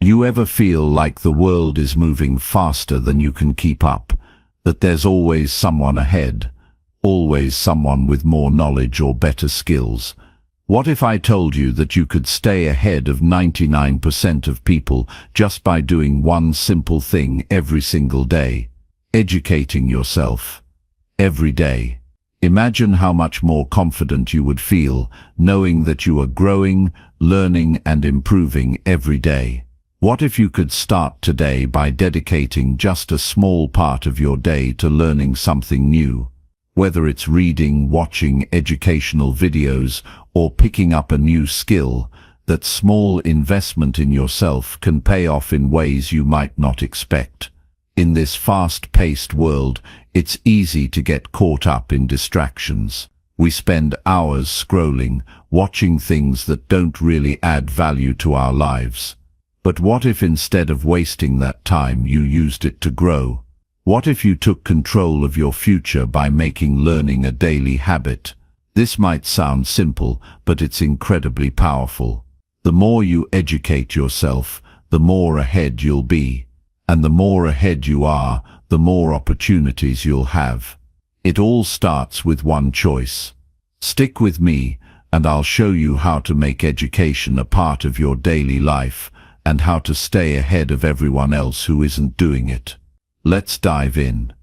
You ever feel like the world is moving faster than you can keep up? That there's always someone ahead? Always someone with more knowledge or better skills? What if I told you that you could stay ahead of 99% of people just by doing one simple thing every single day? Educating yourself. Every day. Imagine how much more confident you would feel knowing that you are growing, learning and improving every day. What if you could start today by dedicating just a small part of your day to learning something new? Whether it's reading, watching educational videos, or picking up a new skill, that small investment in yourself can pay off in ways you might not expect. In this fast-paced world, it's easy to get caught up in distractions. We spend hours scrolling, watching things that don't really add value to our lives. But what if instead of wasting that time you used it to grow? What if you took control of your future by making learning a daily habit? This might sound simple, but it's incredibly powerful. The more you educate yourself, the more ahead you'll be. And the more ahead you are, the more opportunities you'll have. It all starts with one choice. Stick with me, and I'll show you how to make education a part of your daily life, and how to stay ahead of everyone else who isn't doing it. Let's dive in.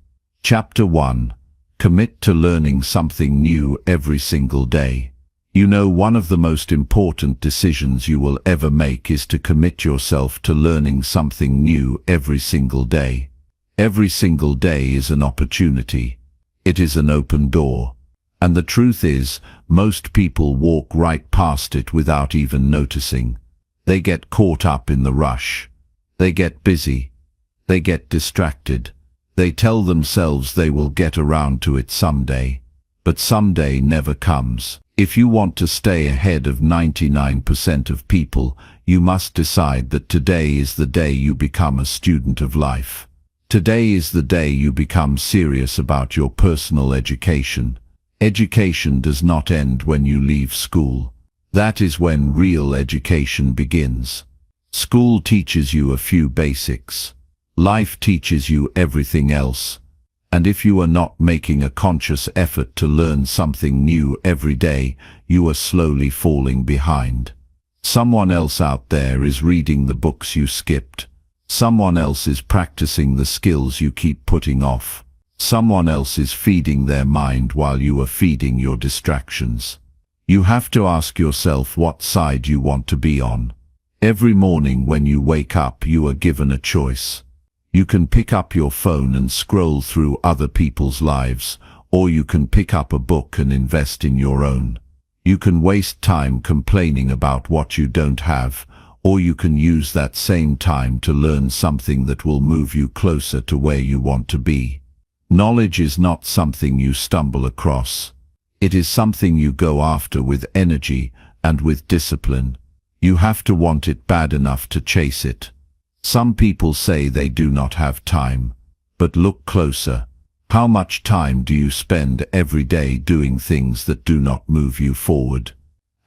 Chapter 1. Commit to learning something new every single day. You know, one of the most important decisions you will ever make is to commit yourself to learning something new every single day. Every single day is an opportunity. It is an open door. And the truth is, most people walk right past it without even noticing. They get caught up in the rush. They get busy. They get distracted. They tell themselves they will get around to it someday. But someday never comes. If you want to stay ahead of 99% of people, you must decide that today is the day you become a student of life. Today is the day you become serious about your personal education. Education does not end when you leave school. That is when real education begins. School teaches you a few basics. Life teaches you everything else. And if you are not making a conscious effort to learn something new every day, you are slowly falling behind. Someone else out there is reading the books you skipped. Someone else is practicing the skills you keep putting off. Someone else is feeding their mind while you are feeding your distractions. You have to ask yourself what side you want to be on. Every morning when you wake up, you are given a choice. You can pick up your phone and scroll through other people's lives, or you can pick up a book and invest in your own. You can waste time complaining about what you don't have, or you can use that same time to learn something that will move you closer to where you want to be. Knowledge is not something you stumble across. It is something you go after with energy and with discipline. You have to want it bad enough to chase it. Some people say they do not have time. But look closer. How much time do you spend every day doing things that do not move you forward?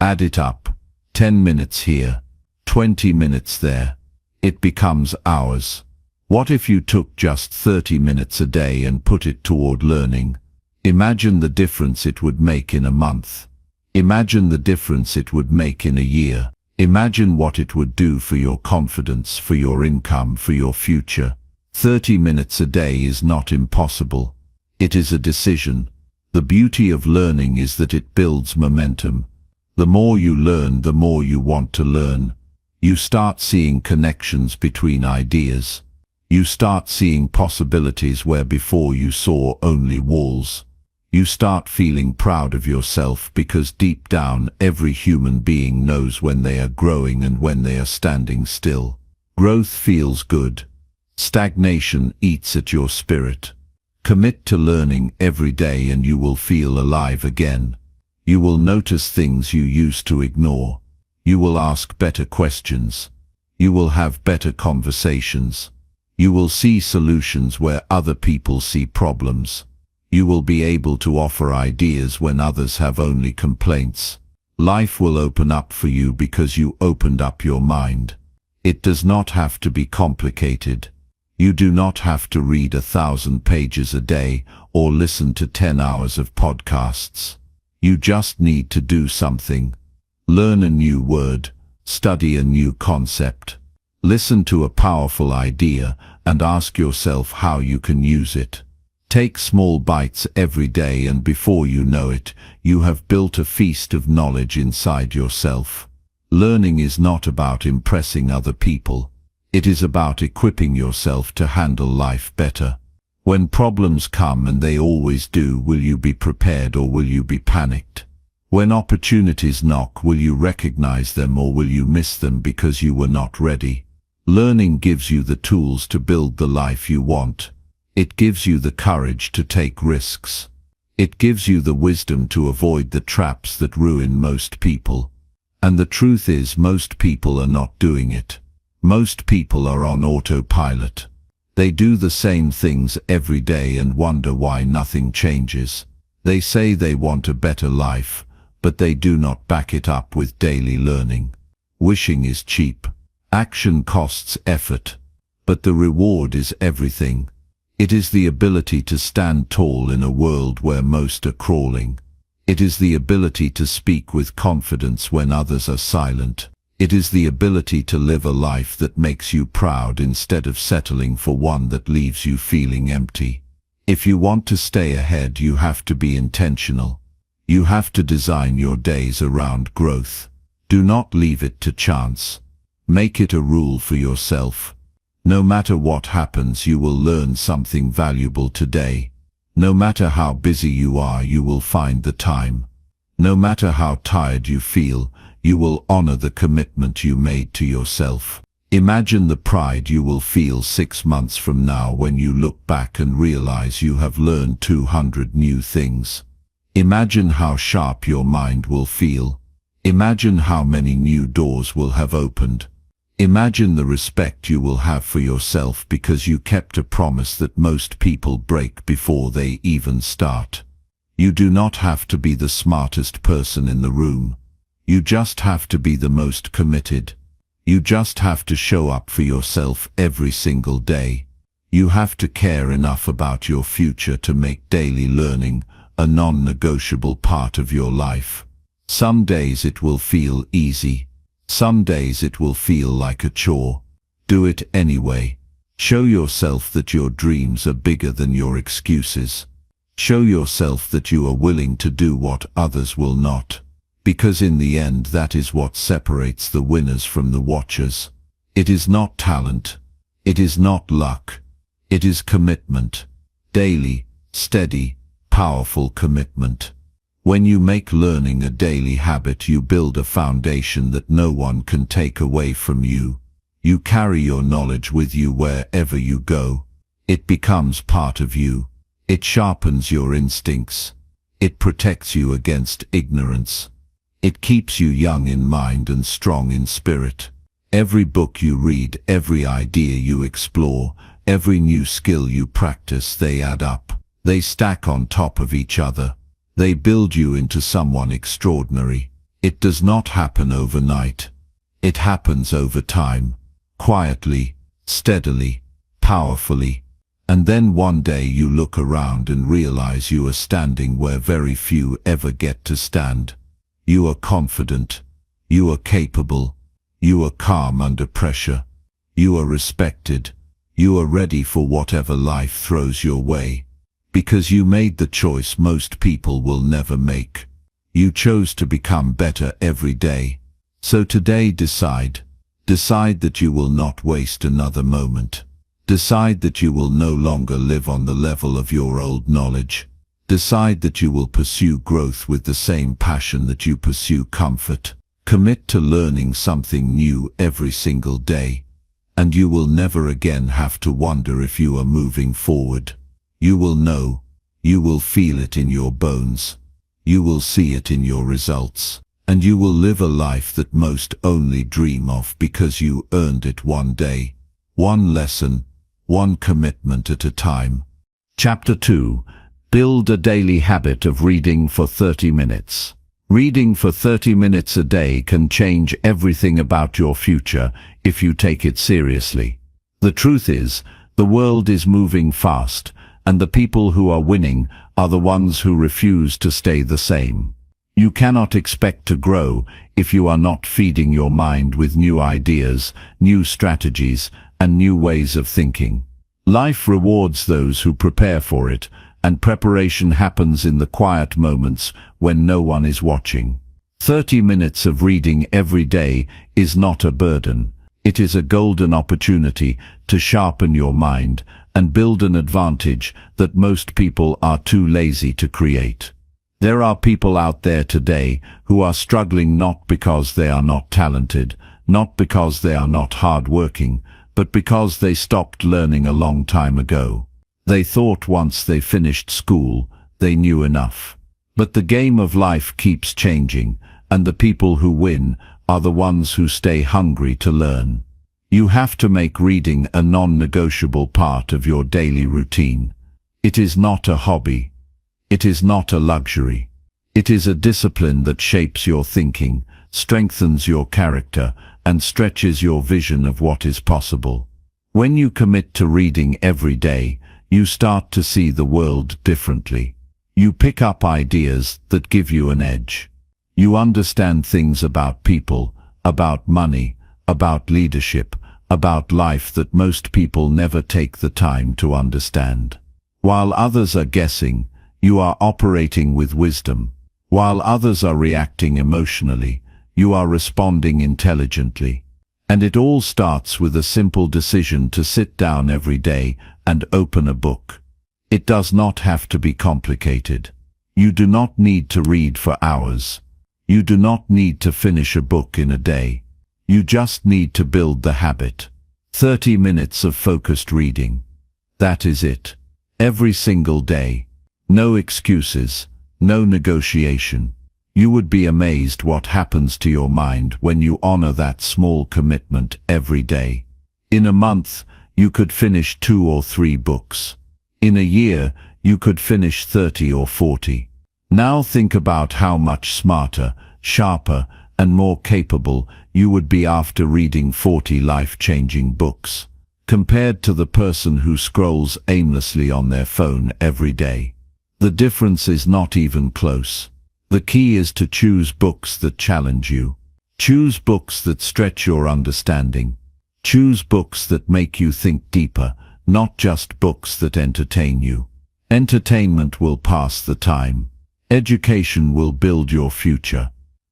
Add it up. 10 minutes here, 20 minutes there. It becomes hours. What if you took just 30 minutes a day and put it toward learning? Imagine the difference it would make in a month. Imagine the difference it would make in a year. Imagine what it would do for your confidence, for your income, for your future. 30 minutes a day is not impossible. It is a decision. The beauty of learning is that it builds momentum. The more you learn, the more you want to learn. You start seeing connections between ideas. You start seeing possibilities where before you saw only walls. You start feeling proud of yourself because deep down every human being knows when they are growing and when they are standing still. Growth feels good. Stagnation eats at your spirit. Commit to learning every day and you will feel alive again. You will notice things you used to ignore. You will ask better questions. You will have better conversations. You will see solutions where other people see problems. You will be able to offer ideas when others have only complaints. Life will open up for you because you opened up your mind. It does not have to be complicated. You do not have to read 1,000 pages a day or listen to 10 hours of podcasts. You just need to do something. Learn a new word, study a new concept, listen to a powerful idea, and ask yourself how you can use it. Take small bites every day, and before you know it, you have built a feast of knowledge inside yourself. Learning is not about impressing other people. It is about equipping yourself to handle life better. When problems come, and they always do, will you be prepared or will you be panicked? When opportunities knock, will you recognize them or will you miss them because you were not ready? Learning gives you the tools to build the life you want. It gives you the courage to take risks. It gives you the wisdom to avoid the traps that ruin most people. And the truth is, most people are not doing it. Most people are on autopilot. They do the same things every day and wonder why nothing changes. They say they want a better life, but they do not back it up with daily learning. Wishing is cheap. Action costs effort. But the reward is everything. It is the ability to stand tall in a world where most are crawling. It is the ability to speak with confidence when others are silent. It is the ability to live a life that makes you proud instead of settling for one that leaves you feeling empty. If you want to stay ahead, you have to be intentional. You have to design your days around growth. Do not leave it to chance. Make it a rule for yourself. No matter what happens, you will learn something valuable today. No matter how busy you are, you will find the time. No matter how tired you feel, you will honor the commitment you made to yourself. Imagine the pride you will feel 6 months from now when you look back and realize you have learned 200 new things. Imagine how sharp your mind will feel. Imagine how many new doors will have opened. Imagine the respect you will have for yourself because you kept a promise that most people break before they even start. You do not have to be the smartest person in the room. You just have to be the most committed. You just have to show up for yourself every single day. You have to care enough about your future to make daily learning a non-negotiable part of your life. Some days it will feel easy. Some days it will feel like a chore. Do it anyway. Show yourself that your dreams are bigger than your excuses. Show yourself that you are willing to do what others will not. Because in the end, that is what separates the winners from the watchers. It is not talent. It is not luck. It is commitment. Daily, steady, powerful commitment. When you make learning a daily habit, you build a foundation that no one can take away from you. You carry your knowledge with you wherever you go. It becomes part of you. It sharpens your instincts. It protects you against ignorance. It keeps you young in mind and strong in spirit. Every book you read, every idea you explore, every new skill you practice, they add up. They stack on top of each other. They build you into someone extraordinary. It does not happen overnight. It happens over time, quietly, steadily, powerfully. And then one day you look around and realize you are standing where very few ever get to stand. You are confident. You are capable. You are calm under pressure. You are respected. You are ready for whatever life throws your way. Because you made the choice most people will never make. You chose to become better every day. So today decide. Decide that you will not waste another moment. Decide that you will no longer live on the level of your old knowledge. Decide that you will pursue growth with the same passion that you pursue comfort. Commit to learning something new every single day. And you will never again have to wonder if you are moving forward. You will know. You will feel it in your bones. You will see it in your results. And you will live a life that most only dream of because you earned it one day. One lesson, one commitment at a time. Chapter 2. Build a daily habit of reading for 30 minutes. Reading for 30 minutes a day can change everything about your future if you take it seriously. The truth is, the world is moving fast, and the people who are winning are the ones who refuse to stay the same. You cannot expect to grow if you are not feeding your mind with new ideas, new strategies, and new ways of thinking. Life rewards those who prepare for it, and preparation happens in the quiet moments when no one is watching. 30 minutes of reading every day is not a burden. It is a golden opportunity to sharpen your mind and build an advantage that most people are too lazy to create. There are people out there today who are struggling not because they are not talented, not because they are not hardworking, but because they stopped learning a long time ago. They thought once they finished school, they knew enough. But the game of life keeps changing, and the people who win are the ones who stay hungry to learn. You have to make reading a non-negotiable part of your daily routine. It is not a hobby. It is not a luxury. It is a discipline that shapes your thinking, strengthens your character, and stretches your vision of what is possible. When you commit to reading every day, you start to see the world differently. You pick up ideas that give you an edge. You understand things about people, about money, about leadership, about life that most people never take the time to understand. While others are guessing, you are operating with wisdom. While others are reacting emotionally, you are responding intelligently. And it all starts with a simple decision to sit down every day and open a book. It does not have to be complicated. You do not need to read for hours. You do not need to finish a book in a day. You just need to build the habit. 30 minutes of focused reading. That is it. Every single day. No excuses, no negotiation. You would be amazed what happens to your mind when you honor that small commitment every day. In a month, you could finish 2 or 3 books. In a year, you could finish 30 or 40. Now think about how much smarter, sharper, and more capable you would be after reading 40 life-changing books, compared to the person who scrolls aimlessly on their phone every day. The difference is not even close. The key is to choose books that challenge you. Choose books that stretch your understanding. Choose books that make you think deeper, not just books that entertain you. Entertainment will pass the time. Education will build your future.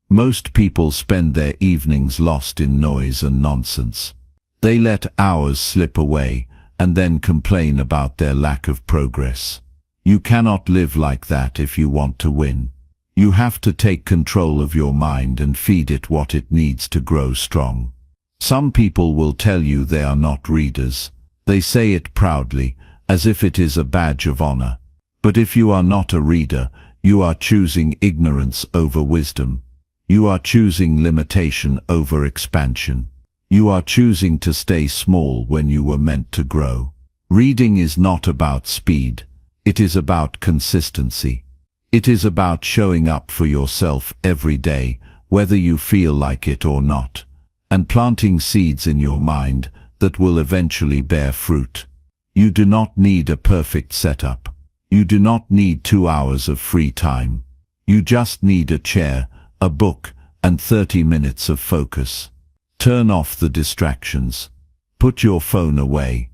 Most people spend their evenings lost in noise and nonsense. They let hours slip away and then complain about their lack of progress. You cannot live like that if you want to win. You have to take control of your mind and feed it what it needs to grow strong. Some people will tell you they are not readers. They say it proudly, as if it is a badge of honor. But if you are not a reader, you are choosing ignorance over wisdom. You are choosing limitation over expansion. You are choosing to stay small when you were meant to grow. Reading is not about speed. It is about consistency. It is about showing up for yourself every day, whether you feel like it or not, and planting seeds in your mind that will eventually bear fruit. You do not need a perfect setup. You do not need 2 hours of free time. You just need a chair, a book, and 30 minutes of focus. Turn off the distractions. Put your phone away.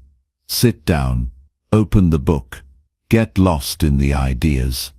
Sit down. Open the book. Get lost in the ideas.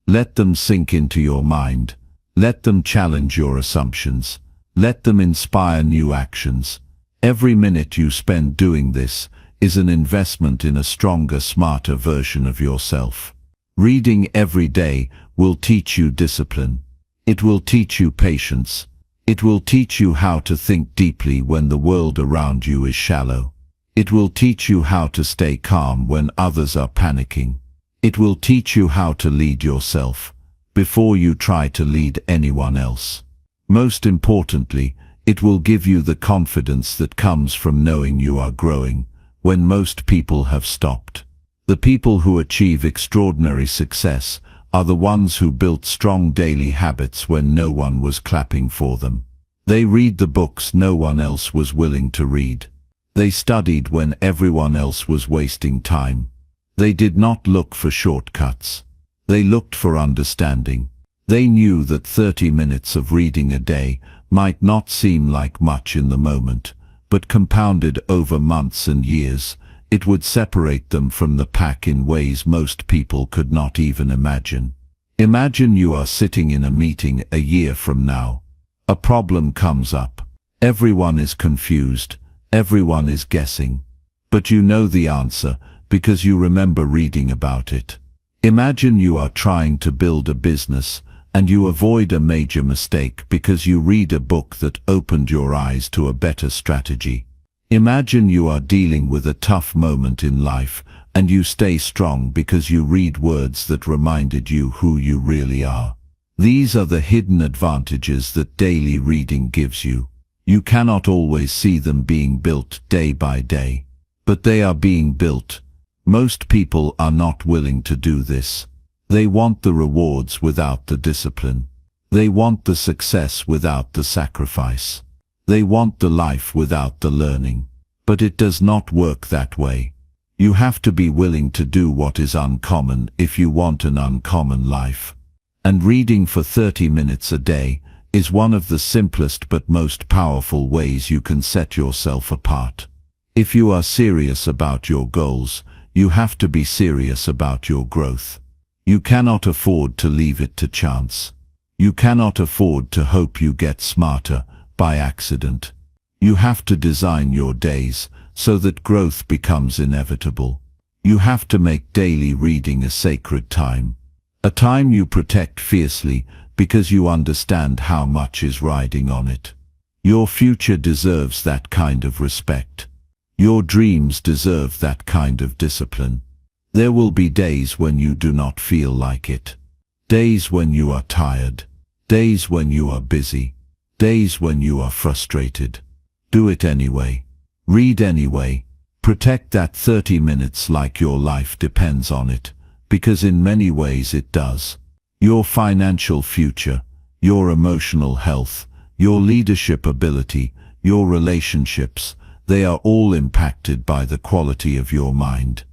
Let them sink into your mind. Let them challenge your assumptions. Let them inspire new actions. Every minute you spend doing this is an investment in a stronger, smarter version of yourself. Reading every day will teach you discipline. It will teach you patience. It will teach you how to think deeply when the world around you is shallow. It will teach you how to stay calm when others are panicking. It will teach you how to lead yourself before you try to lead anyone else. Most importantly, it will give you the confidence that comes from knowing you are growing when most people have stopped. The people who achieve extraordinary success are the ones who built strong daily habits when no one was clapping for them. They read the books no one else was willing to read. They studied when everyone else was wasting time. They did not look for shortcuts. They looked for understanding. They knew that 30 minutes of reading a day might not seem like much in the moment, but compounded over months and years, it would separate them from the pack in ways most people could not even imagine. Imagine you are sitting in a meeting a year from now. A problem comes up. Everyone is confused. Everyone is guessing. But you know the answer because you remember reading about it. Imagine you are trying to build a business and you avoid a major mistake because you read a book that opened your eyes to a better strategy. Imagine you are dealing with a tough moment in life and you stay strong because you read words that reminded you who you really are. These are the hidden advantages that daily reading gives you. You cannot always see them being built day by day, but they are being built. Most people are not willing to do this. They want the rewards without the discipline. They want the success without the sacrifice. They want the life without the learning. But it does not work that way. You have to be willing to do what is uncommon if you want an uncommon life. And reading for 30 minutes a day is one of the simplest but most powerful ways you can set yourself apart. If you are serious about your goals, you have to be serious about your growth. You cannot afford to leave it to chance. You cannot afford to hope you get smarter by accident. You have to design your days so that growth becomes inevitable. You have to make daily reading a sacred time. A time you protect fiercely because you understand how much is riding on it. Your future deserves that kind of respect. Your dreams deserve that kind of discipline. There will be days when you do not feel like it. Days when you are tired. Days when you are busy. Days when you are frustrated. Do it anyway. Read anyway. Protect that 30 minutes like your life depends on it, because in many ways it does. Your financial future, your emotional health, your leadership ability, your relationships, they are all impacted by the quality of your mind.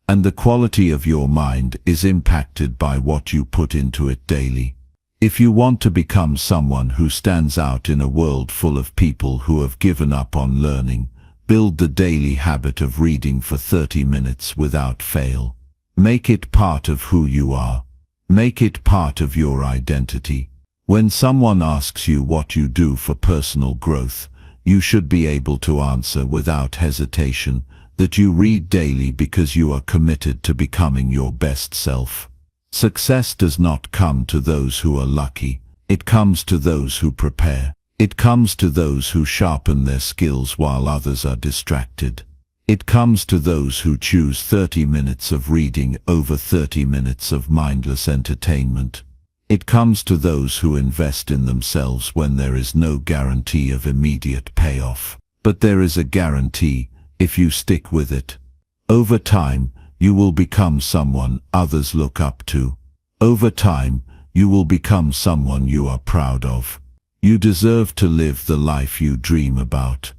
And the quality of your mind is impacted by what you put into it daily. If you want to become someone who stands out in a world full of people who have given up on learning, build the daily habit of reading for 30 minutes without fail. Make it part of who you are. Make it part of your identity. When someone asks you what you do for personal growth, you should be able to answer without hesitation that you read daily because you are committed to becoming your best self. Success does not come to those who are lucky. It comes to those who prepare. It comes to those who sharpen their skills while others are distracted. It comes to those who choose 30 minutes of reading over 30 minutes of mindless entertainment. It comes to those who invest in themselves when there is no guarantee of immediate payoff. But there is a guarantee if you stick with it. Over time, you will become someone others look up to. Over time, you will become someone you are proud of. You deserve to live the life you dream about.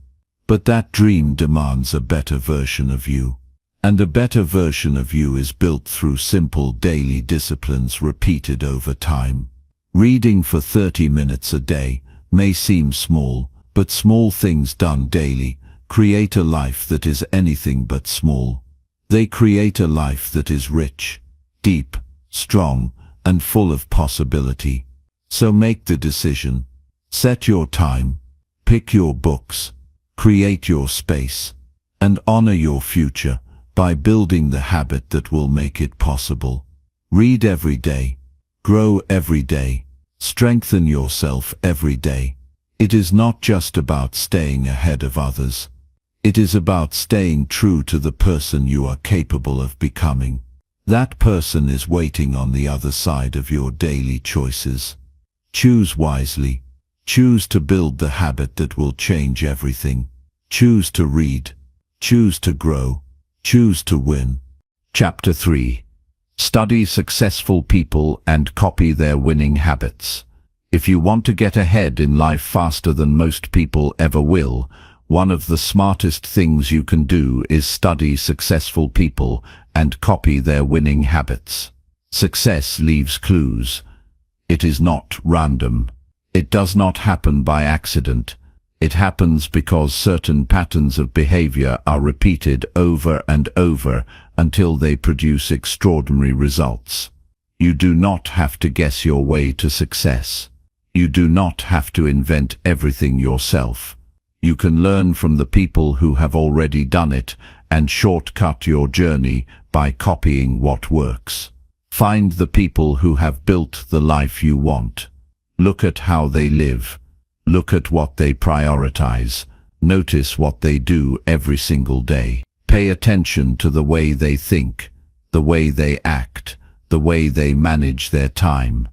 But that dream demands a better version of you. And a better version of you is built through simple daily disciplines repeated over time. Reading for 30 minutes a day may seem small, but small things done daily create a life that is anything but small. They create a life that is rich, deep, strong, and full of possibility. So make the decision. Set your time, pick your books, create your space, and honor your future by building the habit that will make it possible. Read every day, grow every day, strengthen yourself every day. It is not just about staying ahead of others. It is about staying true to the person you are capable of becoming. That person is waiting on the other side of your daily choices. Choose wisely. Choose to build the habit that will change everything. Choose to read. Choose to grow. Choose to win. Chapter 3. Study successful people and copy their winning habits. If you want to get ahead in life faster than most people ever will, one of the smartest things you can do is study successful people and copy their winning habits. Success leaves clues. It is not random. It does not happen by accident. It happens because certain patterns of behavior are repeated over and over until they produce extraordinary results. You do not have to guess your way to success. You do not have to invent everything yourself. You can learn from the people who have already done it and shortcut your journey by copying what works. Find the people who have built the life you want. Look at how they live. Look at what they prioritize. Notice what they do every single day. Pay attention to the way they think, the way they act, the way they manage their time.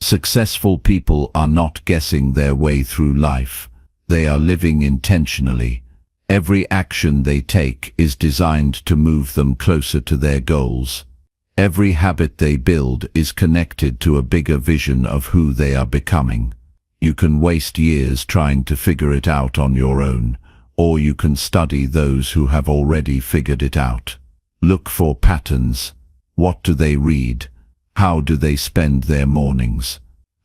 Successful people are not guessing their way through life. They are living intentionally. Every action they take is designed to move them closer to their goals. Every habit they build is connected to a bigger vision of who they are becoming. You can waste years trying to figure it out on your own, or you can study those who have already figured it out. Look for patterns. What do they read? How do they spend their mornings?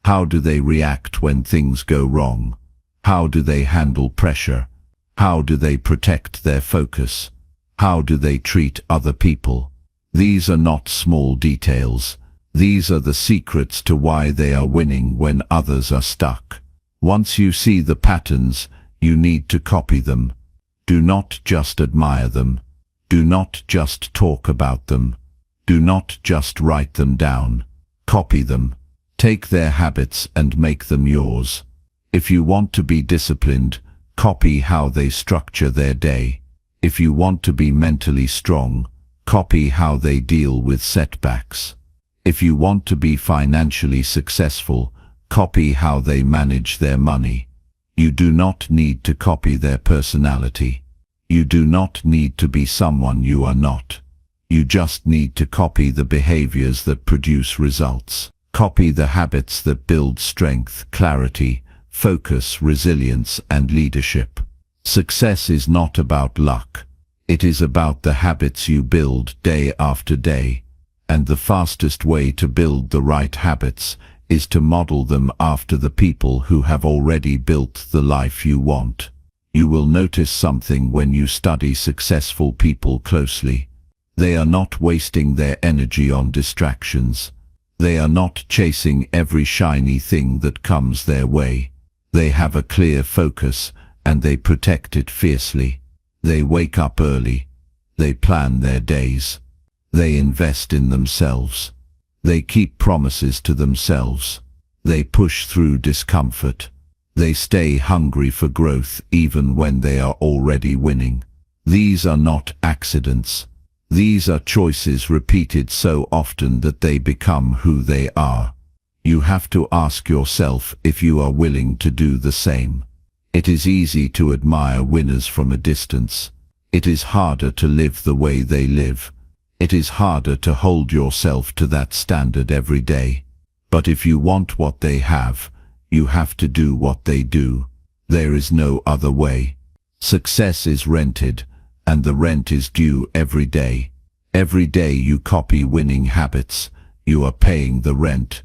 How do they react when things go wrong? How do they handle pressure? How do they protect their focus? How do they treat other people? These are not small details. These are the secrets to why they are winning when others are stuck. Once you see the patterns, you need to copy them. Do not just admire them. Do not just talk about them. Do not just write them down. Copy them. Take their habits and make them yours. If you want to be disciplined, copy how they structure their day. If you want to be mentally strong, copy how they deal with setbacks. If you want to be financially successful, copy how they manage their money. You do not need to copy their personality. You do not need to be someone you are not. You just need to copy the behaviors that produce results. Copy the habits that build strength, clarity, focus, resilience, and leadership. Success is not about luck. It is about the habits you build day after day. And the fastest way to build the right habits is to model them after the people who have already built the life you want. You will notice something when you study successful people closely. They are not wasting their energy on distractions. They are not chasing every shiny thing that comes their way. They have a clear focus and they protect it fiercely. They wake up early. They plan their days. They invest in themselves. They keep promises to themselves. They push through discomfort. They stay hungry for growth even when they are already winning. These are not accidents. These are choices repeated so often that they become who they are. You have to ask yourself if you are willing to do the same. It is easy to admire winners from a distance. It is harder to live the way they live. It is harder to hold yourself to that standard every day. But if you want what they have, you have to do what they do. There is no other way. Success is rented, and the rent is due every day. Every day you copy winning habits, you are paying the rent.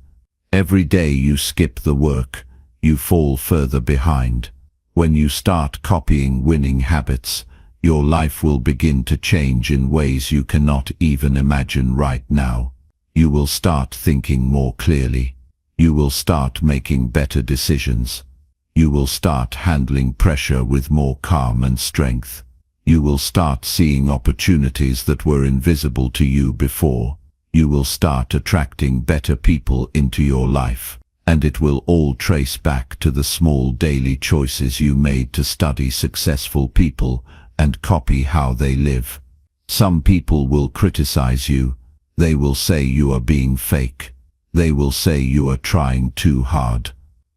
Every day you skip the work, you fall further behind. When you start copying winning habits, your life will begin to change in ways you cannot even imagine right now. You will start thinking more clearly. You will start making better decisions. You will start handling pressure with more calm and strength. You will start seeing opportunities that were invisible to you before. You will start attracting better people into your life. And it will all trace back to the small daily choices you made to study successful people and copy how they live. Some people will criticize you. They will say you are being fake. They will say you are trying too hard.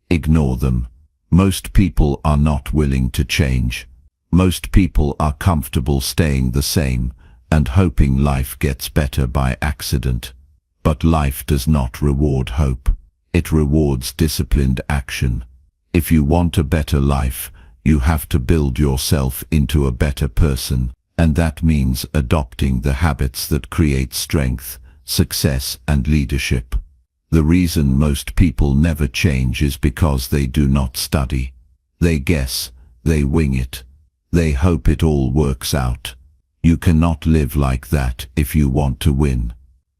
Ignore them. Most people are not willing to change. Most people are comfortable staying the same and hoping life gets better by accident. But life does not reward hope. It rewards disciplined action. If you want a better life, you have to build yourself into a better person, and that means adopting the habits that create strength, success, and leadership. The reason most people never change is because they do not study. They guess, they wing it. They hope it all works out. You cannot live like that if you want to win.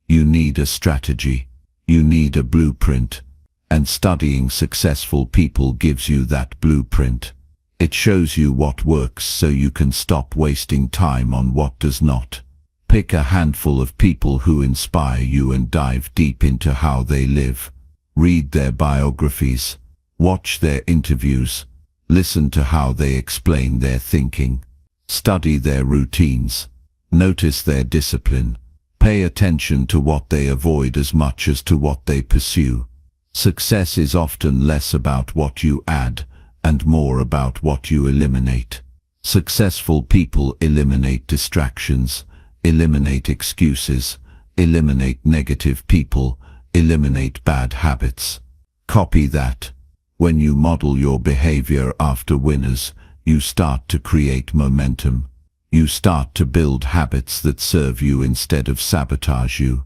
You need a strategy. You need a blueprint. And studying successful people gives you that blueprint. It shows you what works so you can stop wasting time on what does not. Pick a handful of people who inspire you and dive deep into how they live. Read their biographies. Watch their interviews. Listen to how they explain their thinking. Study their routines. Notice their discipline. Pay attention to what they avoid as much as to what they pursue. Success is often less about what you add and more about what you eliminate. Successful people eliminate distractions, eliminate excuses, eliminate negative people, eliminate bad habits. Copy that. When you model your behavior after winners, you start to create momentum. You start to build habits that serve you instead of sabotage you.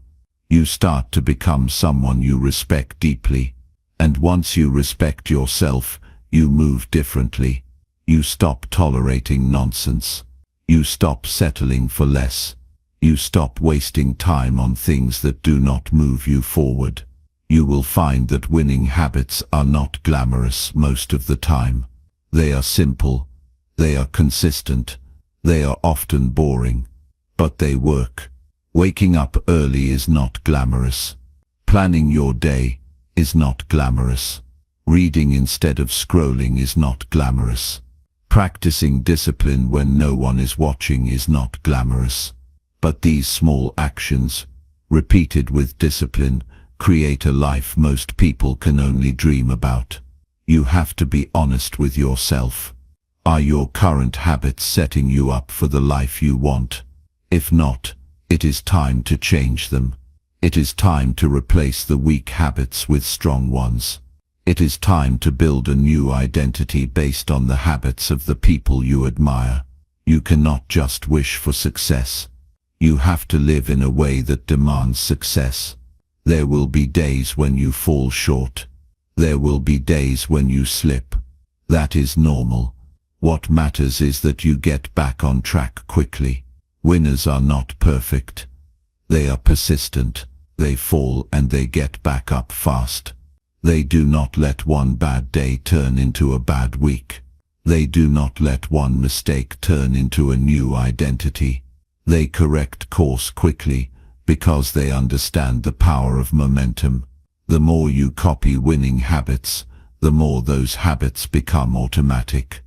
You start to become someone you respect deeply. And once you respect yourself, you move differently. You stop tolerating nonsense. You stop settling for less. You stop wasting time on things that do not move you forward. You will find that winning habits are not glamorous most of the time. They are simple. They are consistent. They are often boring. But they work. Waking up early is not glamorous. Planning your day is not glamorous. Reading instead of scrolling is not glamorous. Practicing discipline when no one is watching is not glamorous. But these small actions, repeated with discipline, create a life most people can only dream about. You have to be honest with yourself. Are your current habits setting you up for the life you want? If not, it is time to change them. It is time to replace the weak habits with strong ones. It is time to build a new identity based on the habits of the people you admire. You cannot just wish for success. You have to live in a way that demands success. There will be days when you fall short. There will be days when you slip. That is normal. What matters is that you get back on track quickly. Winners are not perfect. They are persistent. They fall and they get back up fast. They do not let one bad day turn into a bad week. They do not let one mistake turn into a new identity. They correct course quickly because they understand the power of momentum. The more you copy winning habits, the more those habits become automatic.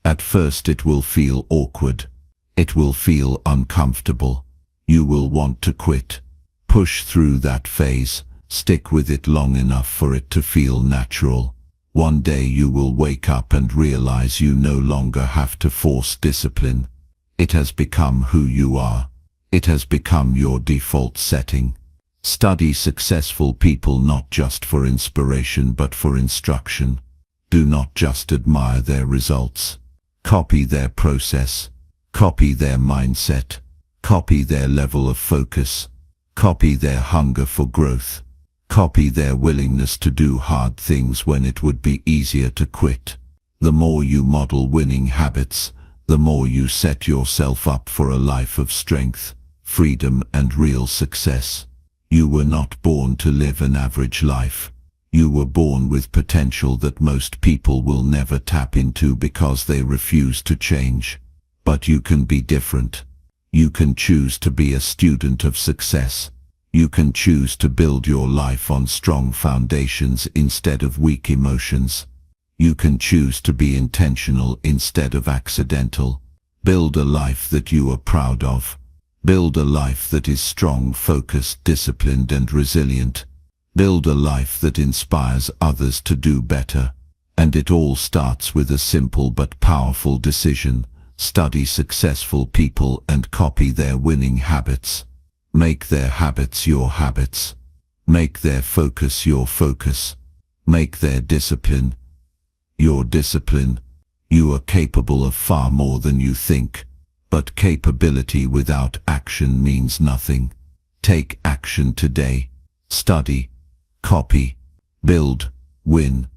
At first it will feel awkward. It will feel uncomfortable. You will want to quit. Push through that phase. Stick with it long enough for it to feel natural. One day you will wake up and realize you no longer have to force discipline. It has become who you are. It has become your default setting. Study successful people not just for inspiration but for instruction. Do not just admire their results. Copy their process. Copy their mindset. Copy their level of focus. Copy their hunger for growth. Copy their willingness to do hard things when it would be easier to quit. The more you model winning habits, the more you set yourself up for a life of strength, freedom, and real success. You were not born to live an average life. You were born with potential that most people will never tap into because they refuse to change. But you can be different. You can choose to be a student of success. You can choose to build your life on strong foundations instead of weak emotions. You can choose to be intentional instead of accidental. Build a life that you are proud of. Build a life that is strong, focused, disciplined, and resilient. Build a life that inspires others to do better. And it all starts with a simple but powerful decision. Study successful people and copy their winning habits. Make their habits your habits. Make their focus your focus. Make their discipline your discipline. You are capable of far more than you think, but capability without action means nothing. Take action today. Study, copy, build, win.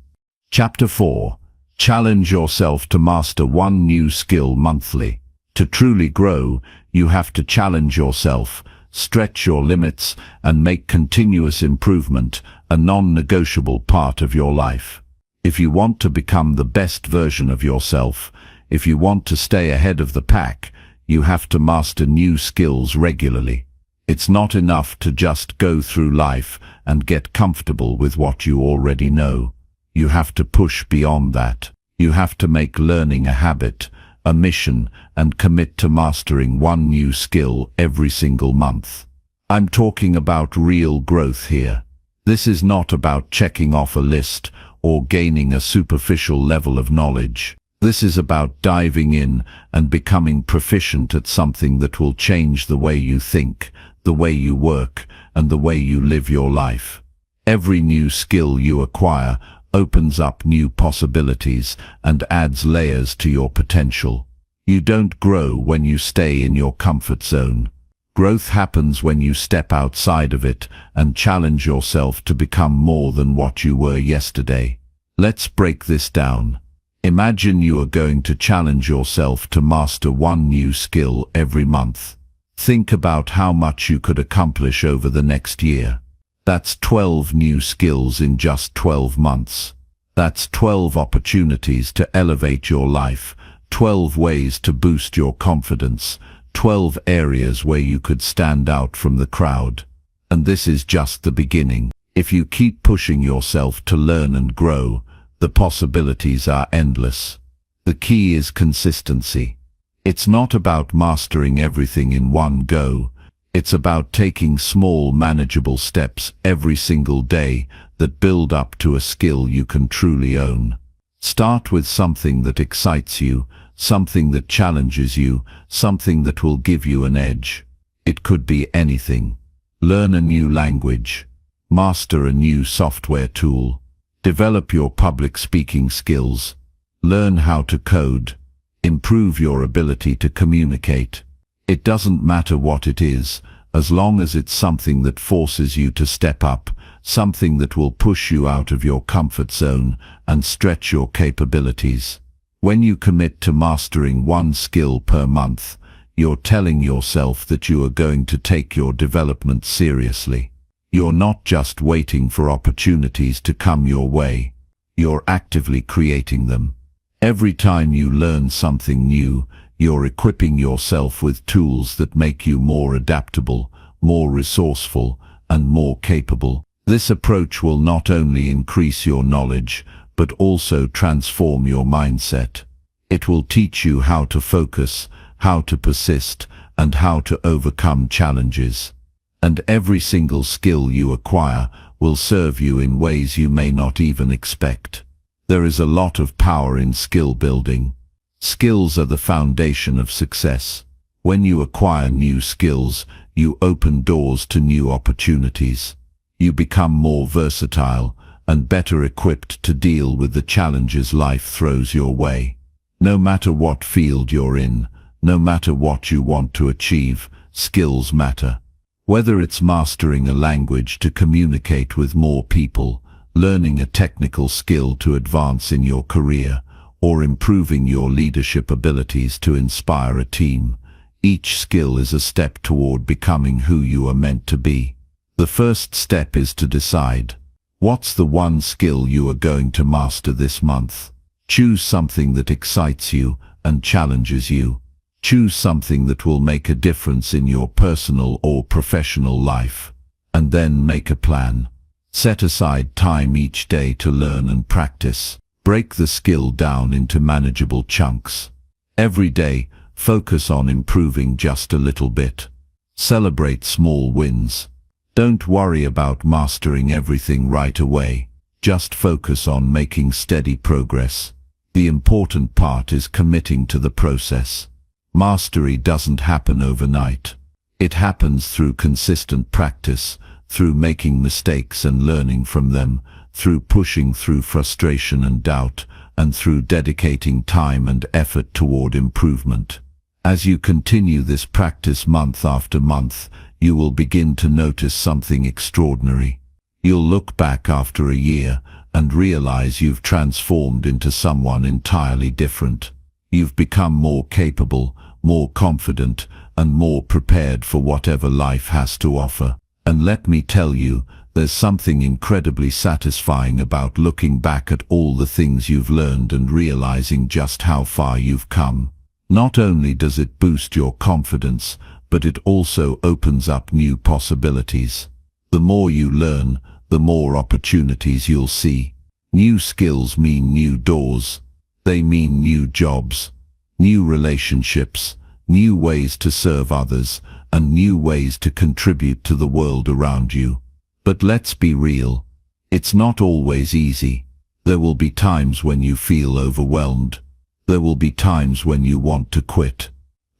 Chapter 4. Challenge yourself to master one new skill monthly. To truly grow, you have to challenge yourself, stretch your limits, and make continuous improvement a non-negotiable part of your life. If you want to become the best version of yourself, if you want to stay ahead of the pack, you have to master new skills regularly. It's not enough to just go through life and get comfortable with what you already know. You have to push beyond that. You have to make learning a habit, a mission, and commit to mastering one new skill every single month. I'm talking about real growth here. This is not about checking off a list or gaining a superficial level of knowledge. This is about diving in and becoming proficient at something that will change the way you think, the way you work, and the way you live your life. Every new skill you acquire opens up new possibilities and adds layers to your potential. You don't grow when you stay in your comfort zone. Growth happens when you step outside of it and challenge yourself to become more than what you were yesterday. Let's break this down. Imagine you are going to challenge yourself to master one new skill every month. Think about how much you could accomplish over the next year. That's 12 new skills in just 12 months. That's 12 opportunities to elevate your life, 12 ways to boost your confidence, 12 areas where you could stand out from the crowd. And this is just the beginning. If you keep pushing yourself to learn and grow, the possibilities are endless. The key is consistency. It's not about mastering everything in one go. It's about taking small, manageable steps every single day that build up to a skill you can truly own. Start with something that excites you, something that challenges you, something that will give you an edge. It could be anything. Learn a new language. Master a new software tool. Develop your public speaking skills. Learn how to code. Improve your ability to communicate. It doesn't matter what it is, as long as it's something that forces you to step up, something that will push you out of your comfort zone and stretch your capabilities. When you commit to mastering one skill per month, you're telling yourself that you are going to take your development seriously. You're not just waiting for opportunities to come your way. You're actively creating them. Every time you learn something new, you're equipping yourself with tools that make you more adaptable, more resourceful, and more capable. This approach will not only increase your knowledge, but also transform your mindset. It will teach you how to focus, how to persist, and how to overcome challenges. And every single skill you acquire will serve you in ways you may not even expect. There is a lot of power in skill building. Skills are the foundation of success. When you acquire new skills, you open doors to new opportunities. You become more versatile and better equipped to deal with the challenges life throws your way. No matter what field you're in, no matter what you want to achieve, skills matter. Whether it's mastering a language to communicate with more people, learning a technical skill to advance in your career, or improving your leadership abilities to inspire a team, each skill is a step toward becoming who you are meant to be. The first step is to decide, what's the one skill you are going to master this month? Choose something that excites you and challenges you. Choose something that will make a difference in your personal or professional life. And then make a plan. Set aside time each day to learn and practice. Break the skill down into manageable chunks. Every day, focus on improving just a little bit. Celebrate small wins. Don't worry about mastering everything right away. Just focus on making steady progress. The important part is committing to the process. Mastery doesn't happen overnight. It happens through consistent practice, through making mistakes and learning from them, through pushing through frustration and doubt, and through dedicating time and effort toward improvement. As you continue this practice month after month, you will begin to notice something extraordinary. You'll look back after a year and realize you've transformed into someone entirely different. You've become more capable, more confident, and more prepared for whatever life has to offer. And let me tell you, there's something incredibly satisfying about looking back at all the things you've learned and realizing just how far you've come. Not only does it boost your confidence, but it also opens up new possibilities. The more you learn, the more opportunities you'll see. New skills mean new doors. They mean new jobs, new relationships, new ways to serve others, and new ways to contribute to the world around you. But let's be real. It's not always easy. There will be times when you feel overwhelmed. There will be times when you want to quit.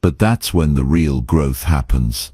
But that's when the real growth happens.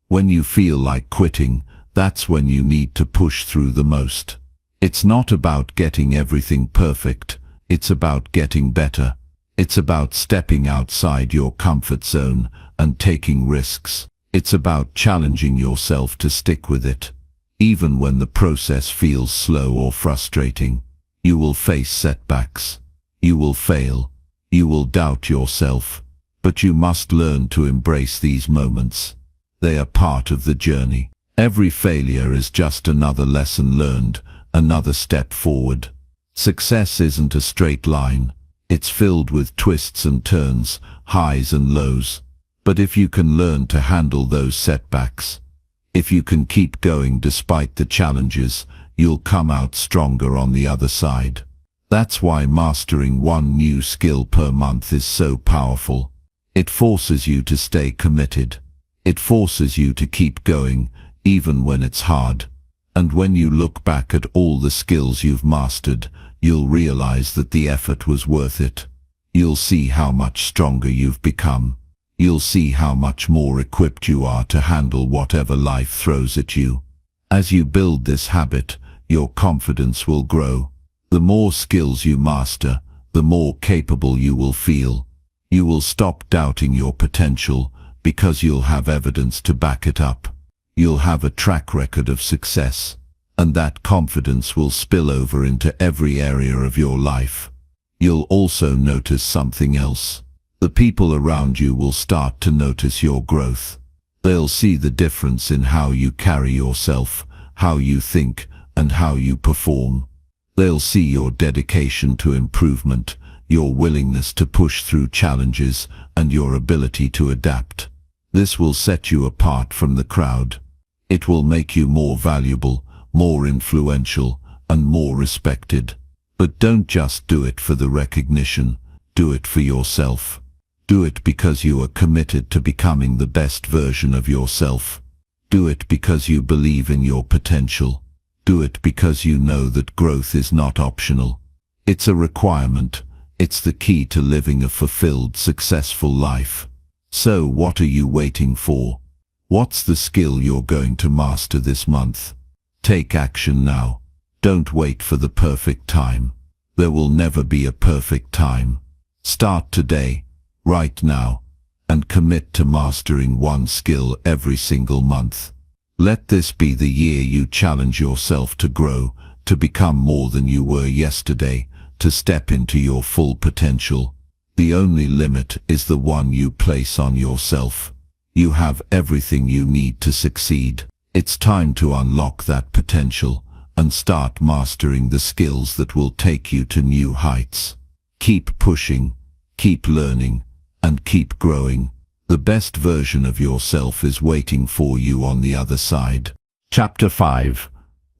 When you feel like quitting, that's when you need to push through the most. It's not about getting everything perfect. It's about getting better. It's about stepping outside your comfort zone and taking risks. It's about challenging yourself to stick with it. Even when the process feels slow or frustrating, you will face setbacks. You will fail. You will doubt yourself. But you must learn to embrace these moments. They are part of the journey. Every failure is just another lesson learned, another step forward. Success isn't a straight line. It's filled with twists and turns, highs and lows. But if you can learn to handle those setbacks, if you can keep going despite the challenges, you'll come out stronger on the other side. That's why mastering one new skill per month is so powerful. It forces you to stay committed. It forces you to keep going, even when it's hard. And when you look back at all the skills you've mastered, you'll realize that the effort was worth it. You'll see how much stronger you've become. You'll see how much more equipped you are to handle whatever life throws at you. As you build this habit, your confidence will grow. The more skills you master, the more capable you will feel. You will stop doubting your potential because you'll have evidence to back it up. You'll have a track record of success, and that confidence will spill over into every area of your life. You'll also notice something else. The people around you will start to notice your growth. They'll see the difference in how you carry yourself, how you think, and how you perform. They'll see your dedication to improvement, your willingness to push through challenges, and your ability to adapt. This will set you apart from the crowd. It will make you more valuable, more influential, and more respected. But don't just do it for the recognition. Do it for yourself. Do it because you are committed to becoming the best version of yourself. Do it because you believe in your potential. Do it because you know that growth is not optional. It's a requirement. It's the key to living a fulfilled, successful life. So what are you waiting for? What's the skill you're going to master this month? Take action now. Don't wait for the perfect time. There will never be a perfect time. Start today, right now, and commit to mastering one skill every single month. Let this be the year you challenge yourself to grow, to become more than you were yesterday, to step into your full potential. The only limit is the one you place on yourself. You have everything you need to succeed. It's time to unlock that potential and start mastering the skills that will take you to new heights. Keep pushing, keep learning, and keep growing. The best version of yourself is waiting for you on the other side. Chapter 5.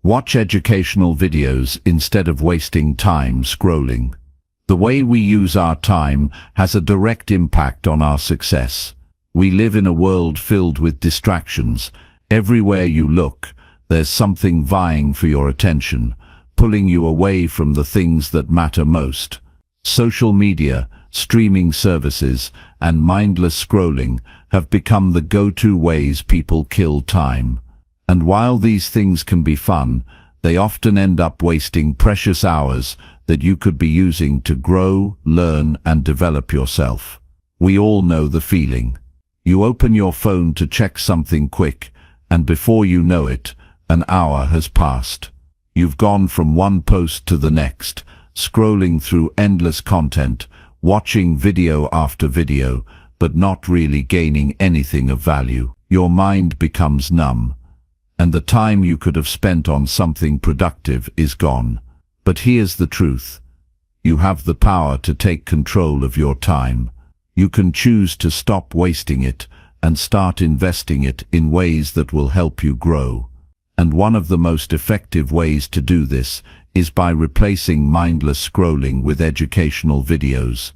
Watch educational videos instead of wasting time scrolling. The way we use our time has a direct impact on our success. We live in a world filled with distractions. Everywhere you look, there's something vying for your attention, pulling you away from the things that matter most. Social media, streaming services, and mindless scrolling have become the go-to ways people kill time. And while these things can be fun, they often end up wasting precious hours that you could be using to grow, learn, and develop yourself. We all know the feeling. You open your phone to check something quick, and before you know it, an hour has passed. You've gone from one post to the next, scrolling through endless content, watching video after video, but not really gaining anything of value. Your mind becomes numb, and the time you could have spent on something productive is gone. But here's the truth. You have the power to take control of your time. You can choose to stop wasting it and start investing it in ways that will help you grow. And one of the most effective ways to do this is by replacing mindless scrolling with educational videos.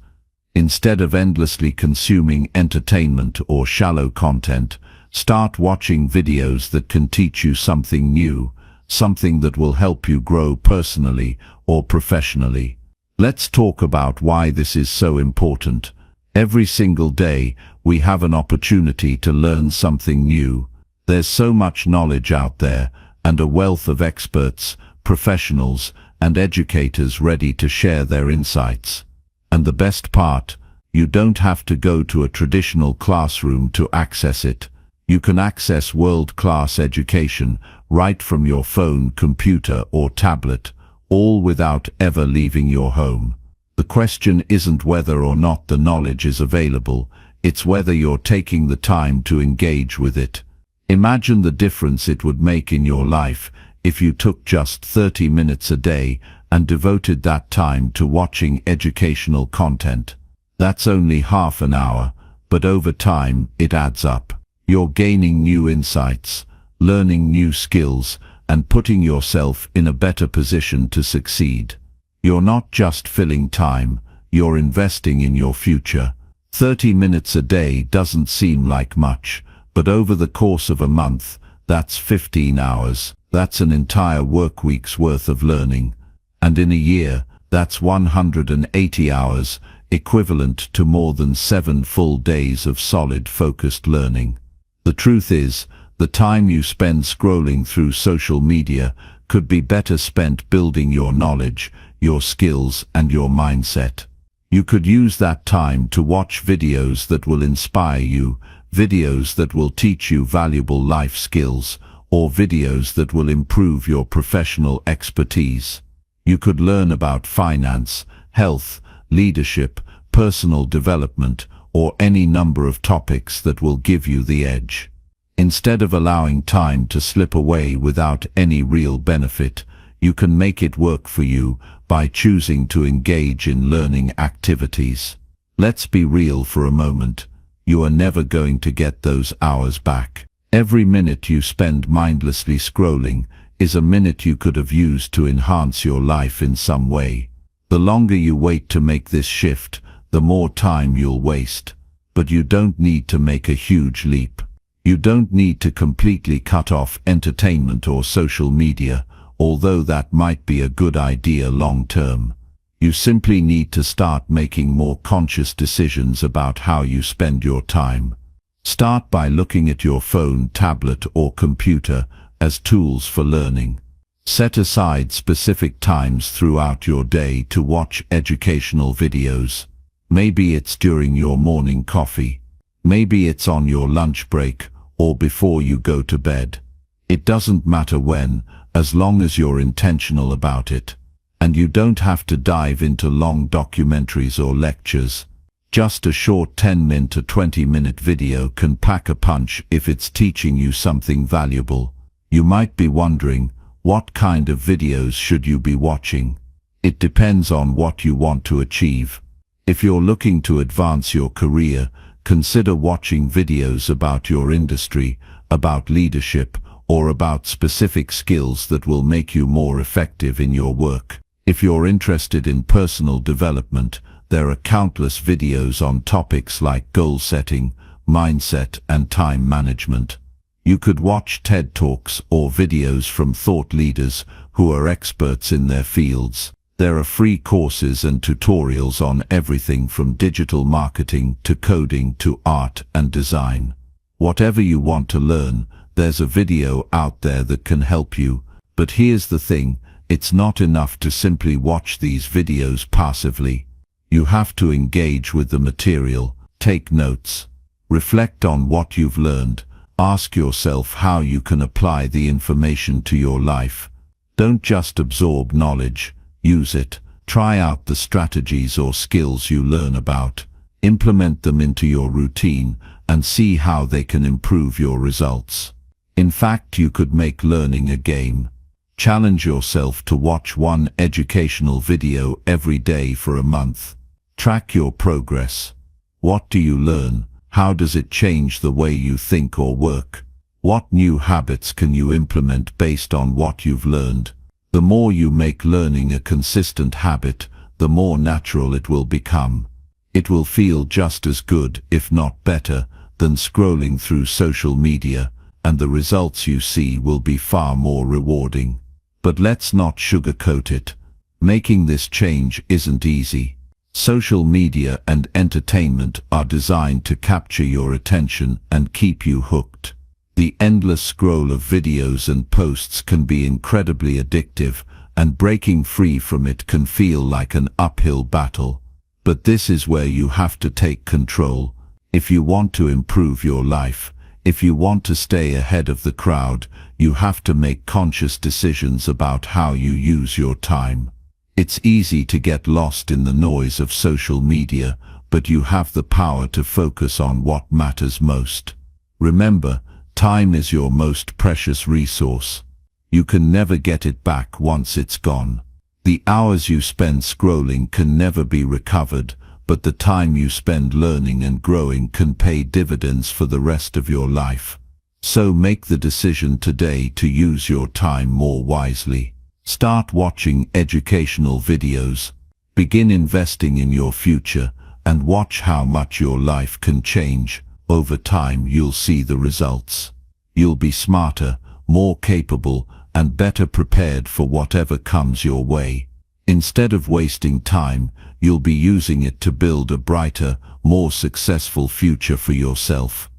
Instead of endlessly consuming entertainment or shallow content, start watching videos that can teach you something new, something that will help you grow personally or professionally. Let's talk about why this is so important. Every single day, we have an opportunity to learn something new. There's so much knowledge out there, and a wealth of experts, professionals, and educators ready to share their insights. And the best part, you don't have to go to a traditional classroom to access it. You can access world-class education right from your phone, computer, or tablet, all without ever leaving your home. The question isn't whether or not the knowledge is available, it's whether you're taking the time to engage with it. Imagine the difference it would make in your life if you took just 30 minutes a day and devoted that time to watching educational content. That's only half an hour, but over time it adds up. You're gaining new insights, learning new skills, and putting yourself in a better position to succeed. You're not just filling time, you're investing in your future. 30 minutes a day doesn't seem like much, but over the course of a month, that's 15 hours. That's an entire work week's worth of learning. And in a year, that's 180 hours, equivalent to more than 7 full days of solid, focused learning. The truth is, the time you spend scrolling through social media could be better spent building your knowledge, your skills, and your mindset. You could use that time to watch videos that will inspire you, videos that will teach you valuable life skills, or videos that will improve your professional expertise. You could learn about finance, health, leadership, personal development, or any number of topics that will give you the edge. Instead of allowing time to slip away without any real benefit, you can make it work for you by choosing to engage in learning activities. Let's be real for a moment. You are never going to get those hours back. Every minute you spend mindlessly scrolling is a minute you could have used to enhance your life in some way. The longer you wait to make this shift, the more time you'll waste. But you don't need to make a huge leap. You don't need to completely cut off entertainment or social media, although that might be a good idea long term. You simply need to start making more conscious decisions about how you spend your time. Start by looking at your phone, tablet, or computer as tools for learning. Set aside specific times throughout your day to watch educational videos. Maybe it's during your morning coffee. Maybe it's on your lunch break or before you go to bed. It doesn't matter when, as long as you're intentional about it. And you don't have to dive into long documentaries or lectures. Just a short 10-minute to 20-minute video can pack a punch if it's teaching you something valuable. You might be wondering, what kind of videos should you be watching? It depends on what you want to achieve. If you're looking to advance your career, consider watching videos about your industry, about leadership, or about specific skills that will make you more effective in your work. If you're interested in personal development, there are countless videos on topics like goal setting, mindset, and time management. You could watch TED Talks or videos from thought leaders who are experts in their fields. There are free courses and tutorials on everything from digital marketing to coding to art and design. Whatever you want to learn, There's a video out there that can help you, but here's the thing, it's not enough to simply watch these videos passively. You have to engage with the material, take notes, reflect on what you've learned, ask yourself how you can apply the information to your life. Don't just absorb knowledge, use it. Try out the strategies or skills you learn about. Implement them into your routine and see how they can improve your results. In fact, you could make learning a game. Challenge yourself to watch one educational video every day for a month. Track your progress. What do you learn? How does it change the way you think or work? What new habits can you implement based on what you've learned? The more you make learning a consistent habit, the more natural it will become. It will feel just as good, if not better, than scrolling through social media, and the results you see will be far more rewarding. But let's not sugarcoat it. Making this change isn't easy. Social media and entertainment are designed to capture your attention and keep you hooked. The endless scroll of videos and posts can be incredibly addictive, and breaking free from it can feel like an uphill battle. But this is where you have to take control. If you want to improve your life, if you want to stay ahead of the crowd, you have to make conscious decisions about how you use your time. It's easy to get lost in the noise of social media, but you have the power to focus on what matters most. Remember, time is your most precious resource. You can never get it back once it's gone. The hours you spend scrolling can never be recovered, but the time you spend learning and growing can pay dividends for the rest of your life. So make the decision today to use your time more wisely. Start watching educational videos. Begin investing in your future, and watch how much your life can change. Over time, you'll see the results. You'll be smarter, more capable, and better prepared for whatever comes your way. Instead of wasting time, you'll be using it to build a brighter, more successful future for yourself.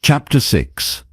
Chapter 6.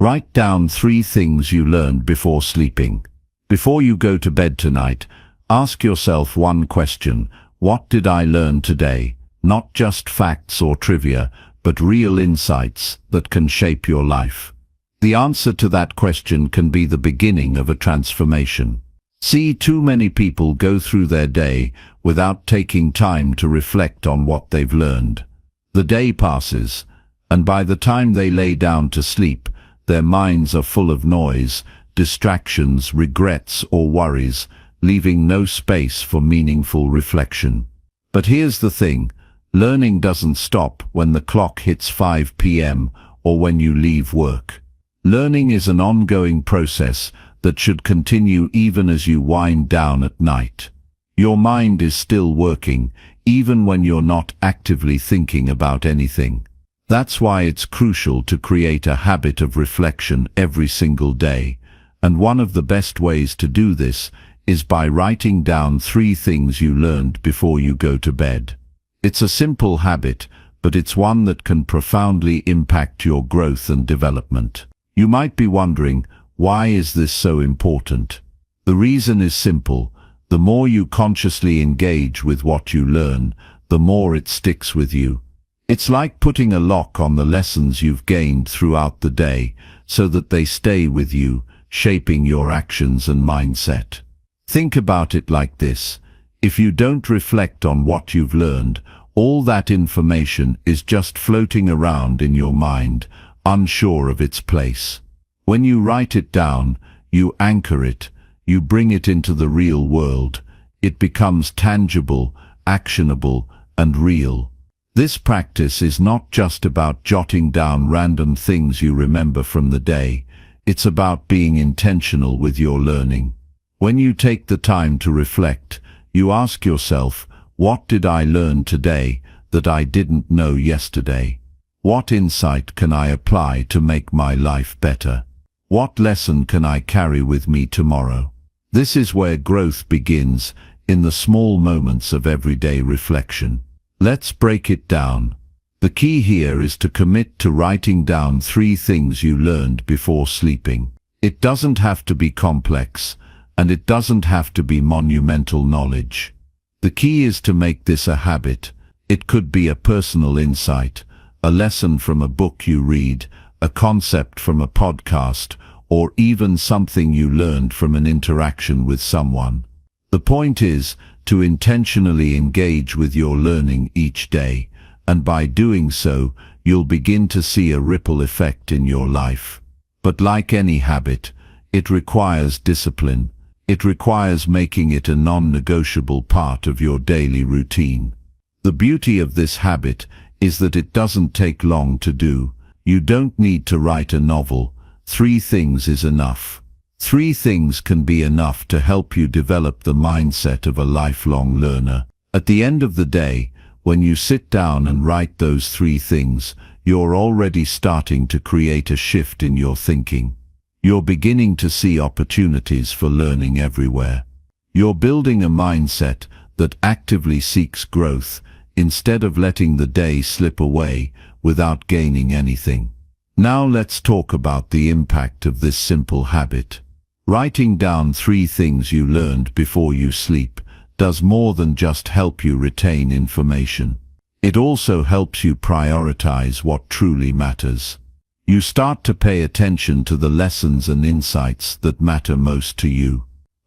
Write down 3 things you learned before sleeping. Before you go to bed tonight, ask yourself one question: what did I learn today? Not just facts or trivia, but real insights that can shape your life. The answer to that question can be the beginning of a transformation. See, too many people go through their day without taking time to reflect on what they've learned. The day passes, and by the time they lay down to sleep, their minds are full of noise, distractions, regrets, or worries, leaving no space for meaningful reflection. But here's the thing: learning doesn't stop when the clock hits 5 p.m. or when you leave work. Learning is an ongoing process that should continue even as you wind down at night. Your mind is still working, even when you're not actively thinking about anything. That's why it's crucial to create a habit of reflection every single day, and one of the best ways to do this is by writing down 3 things you learned before you go to bed. It's a simple habit, but it's one that can profoundly impact your growth and development. You might be wondering, why is this so important? The reason is simple. The more you consciously engage with what you learn, the more it sticks with you. It's like putting a lock on the lessons you've gained throughout the day, so that they stay with you, shaping your actions and mindset. Think about it like this: if you don't reflect on what you've learned, all that information is just floating around in your mind, unsure of its place. When you write it down, you anchor it, you bring it into the real world. It becomes tangible, actionable, and real. This practice is not just about jotting down random things you remember from the day. It's about being intentional with your learning. When you take the time to reflect, you ask yourself, what did I learn today that I didn't know yesterday? What insight can I apply to make my life better? What lesson can I carry with me tomorrow? This is where growth begins, in the small moments of everyday reflection. Let's break it down. The key here is to commit to writing down 3 things you learned before sleeping. It doesn't have to be complex, and it doesn't have to be monumental knowledge. The key is to make this a habit. It could be a personal insight, a lesson from a book you read, a concept from a podcast, or even something you learned from an interaction with someone. The point is to intentionally engage with your learning each day, and by doing so, you'll begin to see a ripple effect in your life. But like any habit, it requires discipline. It requires making it a non-negotiable part of your daily routine. The beauty of this habit is that it doesn't take long to do. You don't need to write a novel. 3 things is enough. 3 things can be enough to help you develop the mindset of a lifelong learner. At the end of the day, when you sit down and write those 3 things, you're already starting to create a shift in your thinking. You're beginning to see opportunities for learning everywhere. You're building a mindset that actively seeks growth, instead of letting the day slip away without gaining anything. Now let's talk about the impact of this simple habit. Writing down 3 things you learned before you sleep does more than just help you retain information. It also helps you prioritize what truly matters. You start to pay attention to the lessons and insights that matter most to you.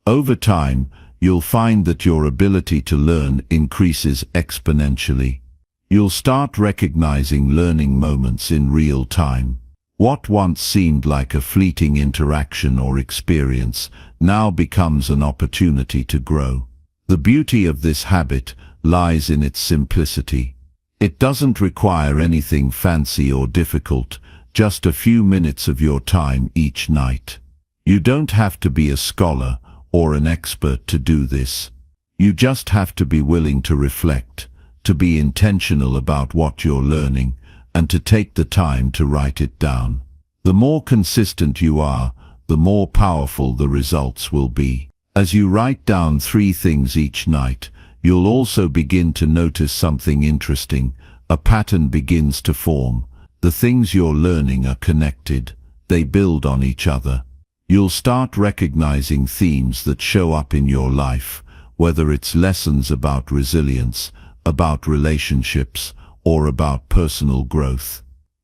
Over time, you'll find that your ability to learn increases exponentially. You'll start recognizing learning moments in real time. What once seemed like a fleeting interaction or experience now becomes an opportunity to grow. The beauty of this habit lies in its simplicity. It doesn't require anything fancy or difficult, just a few minutes of your time each night. You don't have to be a scholar or an expert to do this. You just have to be willing to reflect, to be intentional about what you're learning, and to take the time to write it down. The more consistent you are, the more powerful the results will be. As you write down 3 things each night, you'll also begin to notice something interesting. A pattern begins to form. The things you're learning are connected. They build on each other. You'll start recognizing themes that show up in your life, whether it's lessons about resilience, about relationships, or about personal growth.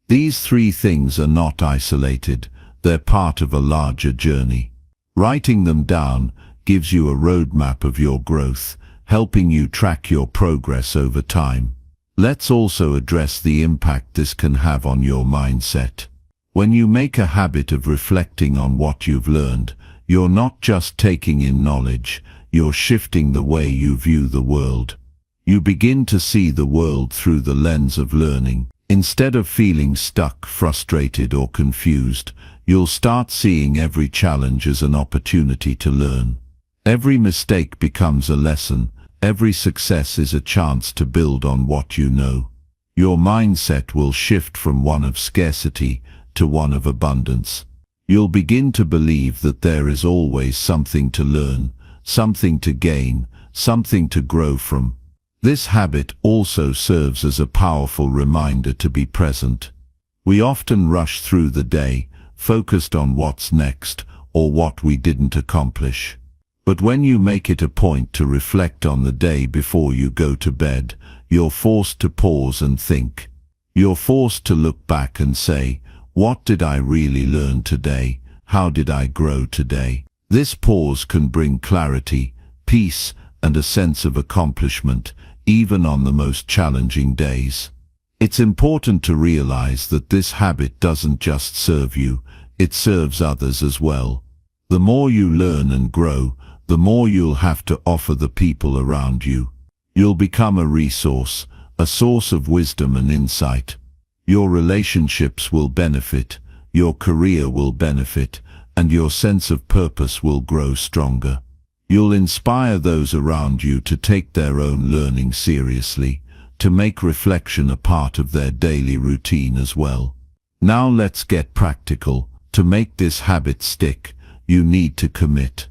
These 3 things are not isolated. They're part of a larger journey. Writing them down gives you a roadmap of your growth, helping you track your progress over time. Let's also address the impact this can have on your mindset. When you make a habit of reflecting on what you've learned, you're not just taking in knowledge, you're shifting the way you view the world. You begin to see the world through the lens of learning. Instead of feeling stuck, frustrated, or confused, you'll start seeing every challenge as an opportunity to learn. Every mistake becomes a lesson. Every success is a chance to build on what you know. Your mindset will shift from one of scarcity to one of abundance. You'll begin to believe that there is always something to learn, something to gain, something to grow from. This habit also serves as a powerful reminder to be present. We often rush through the day, focused on what's next or what we didn't accomplish. But when you make it a point to reflect on the day before you go to bed, you're forced to pause and think. You're forced to look back and say, what did I really learn today? How did I grow today? This pause can bring clarity, peace, and a sense of accomplishment, even on the most challenging days. It's important to realize that this habit doesn't just serve you, it serves others as well. The more you learn and grow, the more you'll have to offer the people around you. You'll become a resource, a source of wisdom and insight. Your relationships will benefit, your career will benefit, and your sense of purpose will grow stronger. You'll inspire those around you to take their own learning seriously, to make reflection a part of their daily routine as well. Now let's get practical. To make this habit stick, you need to commit.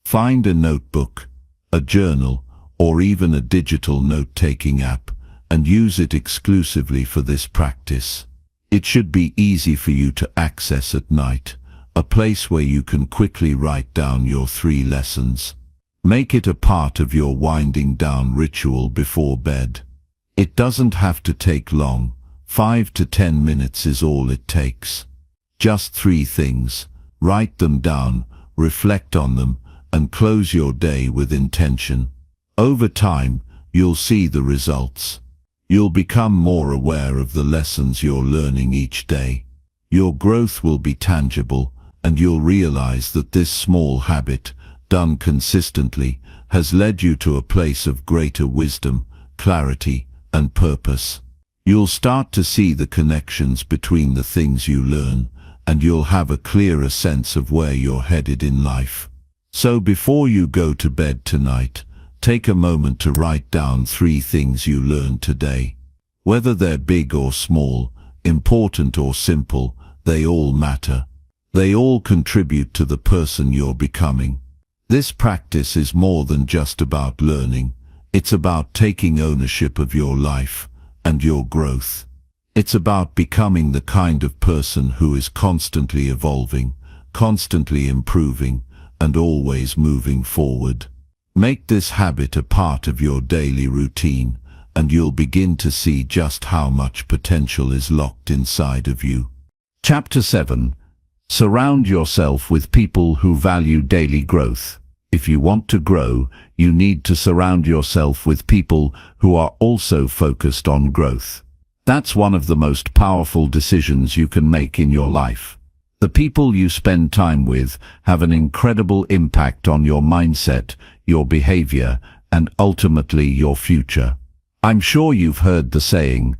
Find a notebook, a journal, or even a digital note-taking app, and use it exclusively for this practice. It should be easy for you to access at night, a place where you can quickly write down your 3 lessons. Make it a part of your winding down ritual before bed. It doesn't have to take long. 5 to 10 minutes is all it takes. Just 3 things. Write them down, reflect on them, and close your day with intention. Over time, you'll see the results. You'll become more aware of the lessons you're learning each day. Your growth will be tangible, and you'll realize that this small habit, done consistently, has led you to a place of greater wisdom, clarity, and purpose. You'll start to see the connections between the things you learn, and you'll have a clearer sense of where you're headed in life. So before you go to bed tonight, take a moment to write down 3 things you learned today. Whether they're big or small, important or simple, they all matter. They all contribute to the person you're becoming. This practice is more than just about learning. It's about taking ownership of your life and your growth. It's about becoming the kind of person who is constantly evolving, constantly improving, and always moving forward. Make this habit a part of your daily routine, and you'll begin to see just how much potential is locked inside of you. Chapter 7. Surround yourself with people who value daily growth. If you want to grow, you need to surround yourself with people who are also focused on growth. That's one of the most powerful decisions you can make in your life. The people you spend time with have an incredible impact on your mindset, your behavior, and ultimately your future. I'm sure you've heard the saying,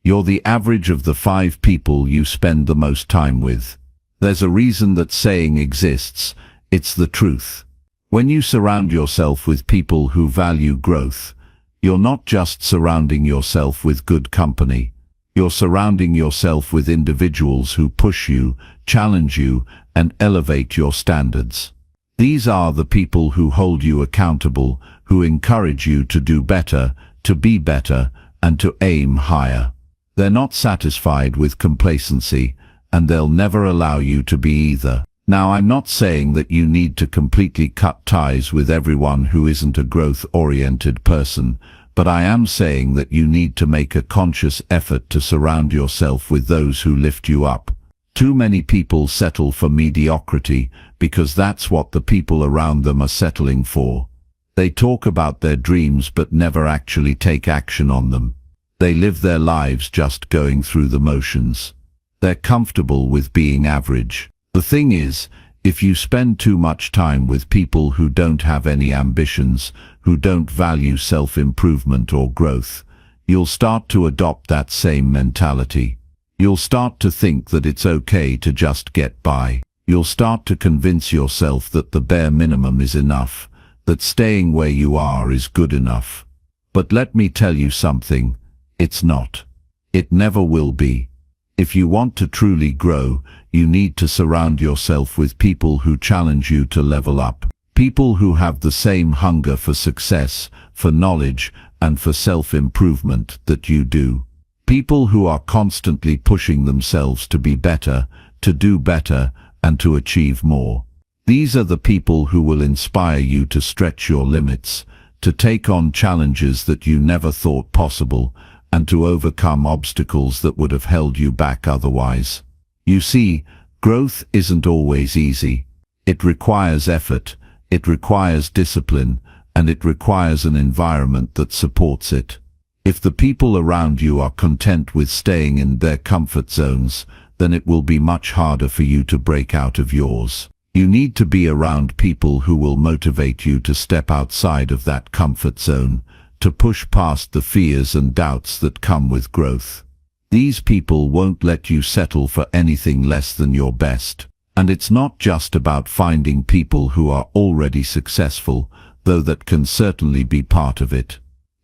you're the average of the 5 people you spend the most time with. There's a reason that saying exists. It's the truth. When you surround yourself with people who value growth, you're not just surrounding yourself with good company. You're surrounding yourself with individuals who push you, challenge you, and elevate your standards. These are the people who hold you accountable, who encourage you to do better, to be better, and to aim higher. They're not satisfied with complacency, and they'll never allow you to be either. Now, I'm not saying that you need to completely cut ties with everyone who isn't a growth-oriented person, but I am saying that you need to make a conscious effort to surround yourself with those who lift you up. Too many people settle for mediocrity because that's what the people around them are settling for. They talk about their dreams but never actually take action on them. They live their lives just going through the motions. They're comfortable with being average. The thing is, if you spend too much time with people who don't have any ambitions, who don't value self-improvement or growth, you'll start to adopt that same mentality. You'll start to think that it's okay to just get by. You'll start to convince yourself that the bare minimum is enough, that staying where you are is good enough. But let me tell you something, it's not. It never will be. If you want to truly grow, you need to surround yourself with people who challenge you to level up. People who have the same hunger for success, for knowledge, and for self-improvement that you do. People who are constantly pushing themselves to be better, to do better, and to achieve more. These are the people who will inspire you to stretch your limits, to take on challenges that you never thought possible, and to overcome obstacles that would have held you back otherwise. You see, growth isn't always easy. It requires effort, it requires discipline, and it requires an environment that supports it. If the people around you are content with staying in their comfort zones, then it will be much harder for you to break out of yours. You need to be around people who will motivate you to step outside of that comfort zone, to push past the fears and doubts that come with growth. These people won't let you settle for anything less than your best. And it's not just about finding people who are already successful, though that can certainly be part of it.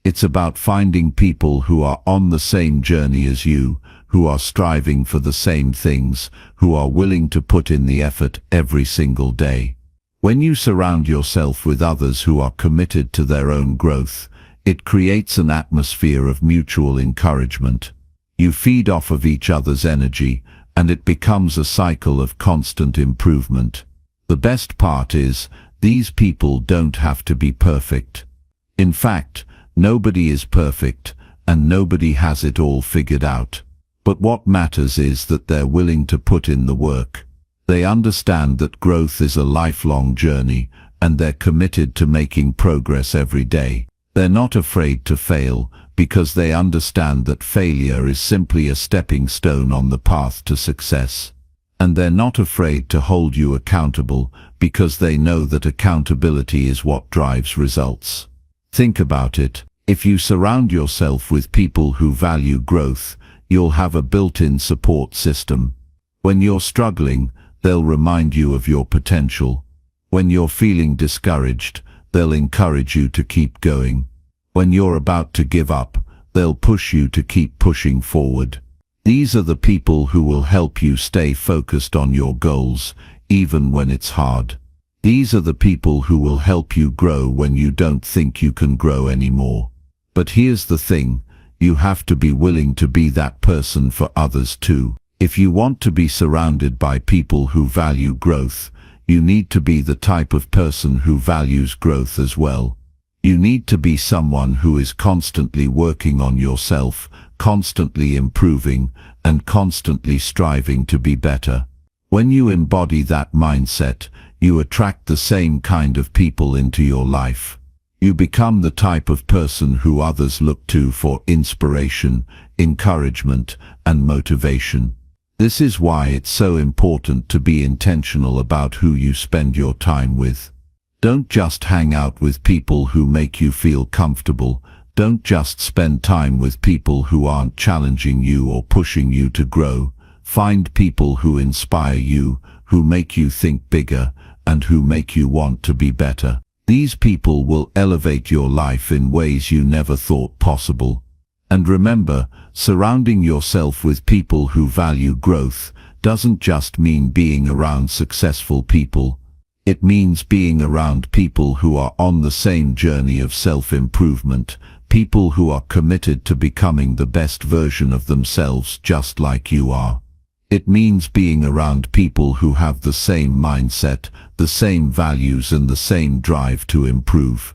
It's about finding people who are on the same journey as you, who are striving for the same things, who are willing to put in the effort every single day. When you surround yourself with others who are committed to their own growth, It creates an atmosphere of mutual encouragement. You feed off of each other's energy, and it becomes a cycle of constant improvement. The best part is, these people don't have to be perfect. In fact, nobody is perfect, and nobody has it all figured out. But what matters is that they're willing to put in the work. They understand that growth is a lifelong journey, and they're committed to making progress every day. They're not afraid to fail, because they understand that failure is simply a stepping stone on the path to success. And they're not afraid to hold you accountable, because they know that accountability is what drives results. Think about it. If you surround yourself with people who value growth, you'll have a built-in support system. When you're struggling, they'll remind you of your potential. When you're feeling discouraged, they'll encourage you to keep going. When you're about to give up, they'll push you to keep pushing forward. These are the people who will help you stay focused on your goals, even when it's hard. These are the people who will help you grow when you don't think you can grow anymore. But here's the thing, you have to be willing to be that person for others too. If you want to be surrounded by people who value growth, you need to be the type of person who values growth as well. You need to be someone who is constantly working on yourself, constantly improving, and constantly striving to be better. When you embody that mindset, you attract the same kind of people into your life. You become the type of person who others look to for inspiration, encouragement, and motivation. This is why it's so important to be intentional about who you spend your time with. Don't just hang out with people who make you feel comfortable. Don't just spend time with people who aren't challenging you or pushing you to grow. Find people who inspire you, who make you think bigger, and who make you want to be better. These people will elevate your life in ways you never thought possible. And remember, surrounding yourself with people who value growth doesn't just mean being around successful people. It means being around people who are on the same journey of self-improvement, people who are committed to becoming the best version of themselves just like you are. It means being around people who have the same mindset, the same values, and the same drive to improve.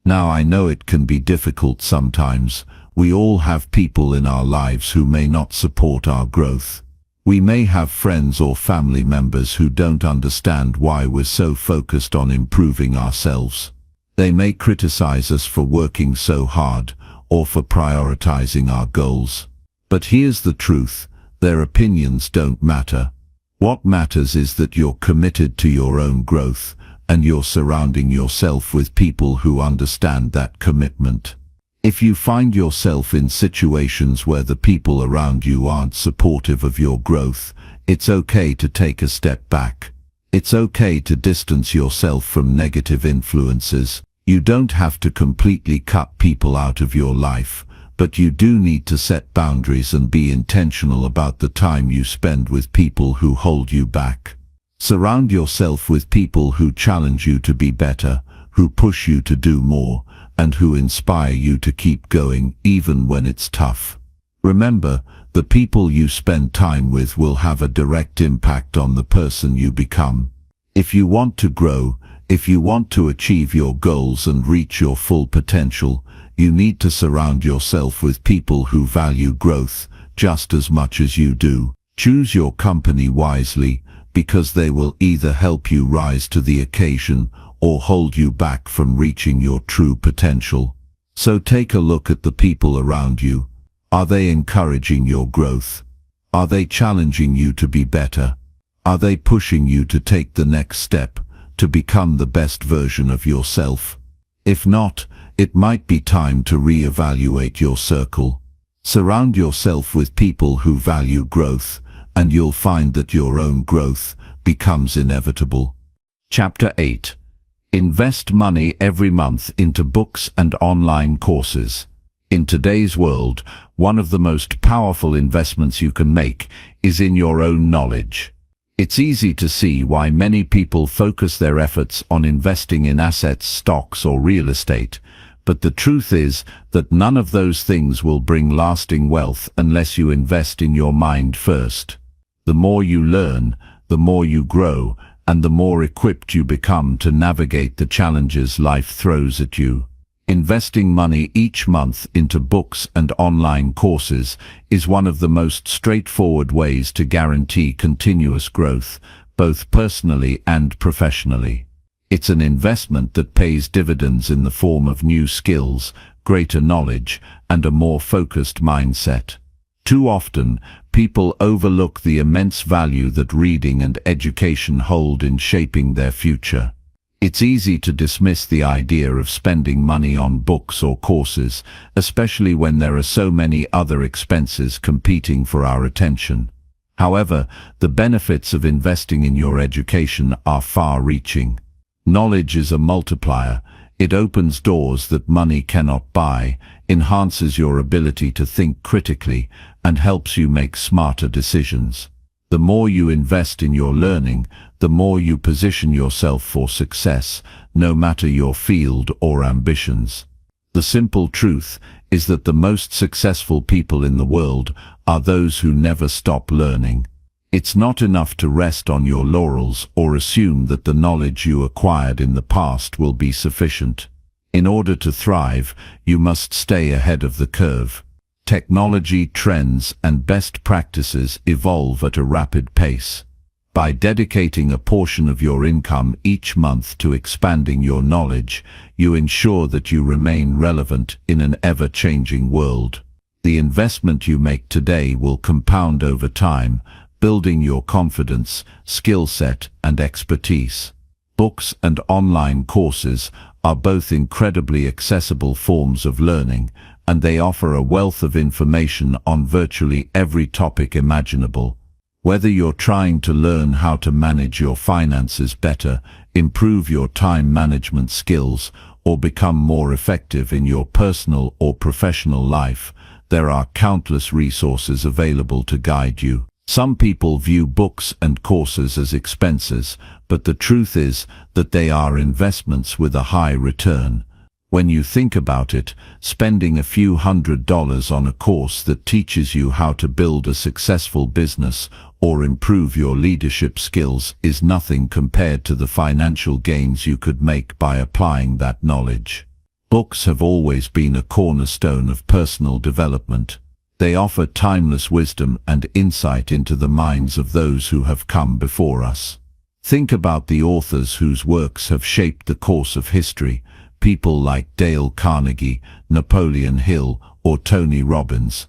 Now, I know it can be difficult sometimes. We all have people in our lives who may not support our growth. We may have friends or family members who don't understand why we're so focused on improving ourselves. They may criticize us for working so hard, or for prioritizing our goals. But here's the truth, their opinions don't matter. What matters is that you're committed to your own growth, and you're surrounding yourself with people who understand that commitment. If you find yourself in situations where the people around you aren't supportive of your growth, it's okay to take a step back. It's okay to distance yourself from negative influences. You don't have to completely cut people out of your life, but you do need to set boundaries and be intentional about the time you spend with people who hold you back. Surround yourself with people who challenge you to be better, who push you to do more, and who inspire you to keep going even when it's tough. Remember, the people you spend time with will have a direct impact on the person you become. If you want to grow, if you want to achieve your goals and reach your full potential, you need to surround yourself with people who value growth just as much as you do. Choose your company wisely, because they will either help you rise to the occasion or hold you back from reaching your true potential. So take a look at the people around you. Are they encouraging your growth? Are they challenging you to be better? Are they pushing you to take the next step, to become the best version of yourself? If not, it might be time to reevaluate your circle. Surround yourself with people who value growth, and you'll find that your own growth becomes inevitable. Chapter 8. Invest money every month into books and online courses. In today's world, one of the most powerful investments you can make is in your own knowledge. It's easy to see why many people focus their efforts on investing in assets, stocks, or real estate, But the truth is that none of those things will bring lasting wealth unless you invest in your mind first. The more you learn, the more you grow, and the more equipped you become to navigate the challenges life throws at you. Investing money each month into books and online courses is one of the most straightforward ways to guarantee continuous growth, both personally and professionally. It's an investment that pays dividends in the form of new skills, greater knowledge, and a more focused mindset. Too often, people overlook the immense value that reading and education hold in shaping their future. It's easy to dismiss the idea of spending money on books or courses, especially when there are so many other expenses competing for our attention. However, the benefits of investing in your education are far-reaching. Knowledge is a multiplier. It opens doors that money cannot buy, enhances your ability to think critically, and helps you make smarter decisions. The more you invest in your learning, the more you position yourself for success, no matter your field or ambitions. The simple truth is that the most successful people in the world are those who never stop learning. It's not enough to rest on your laurels or assume that the knowledge you acquired in the past will be sufficient. In order to thrive, you must stay ahead of the curve. Technology, trends, and best practices evolve at a rapid pace. By dedicating a portion of your income each month to expanding your knowledge, you ensure that you remain relevant in an ever-changing world. The investment you make today will compound over time, building your confidence, skill set, and expertise. Books and online courses are both incredibly accessible forms of learning, and they offer a wealth of information on virtually every topic imaginable. Whether you're trying to learn how to manage your finances better, improve your time management skills, or become more effective in your personal or professional life, there are countless resources available to guide you. Some people view books and courses as expenses, but the truth is that they are investments with a high return. When you think about it, spending a few $100s on a course that teaches you how to build a successful business or improve your leadership skills is nothing compared to the financial gains you could make by applying that knowledge. Books have always been a cornerstone of personal development. They offer timeless wisdom and insight into the minds of those who have come before us. Think about the authors whose works have shaped the course of history, people like Dale Carnegie, Napoleon Hill, or Tony Robbins.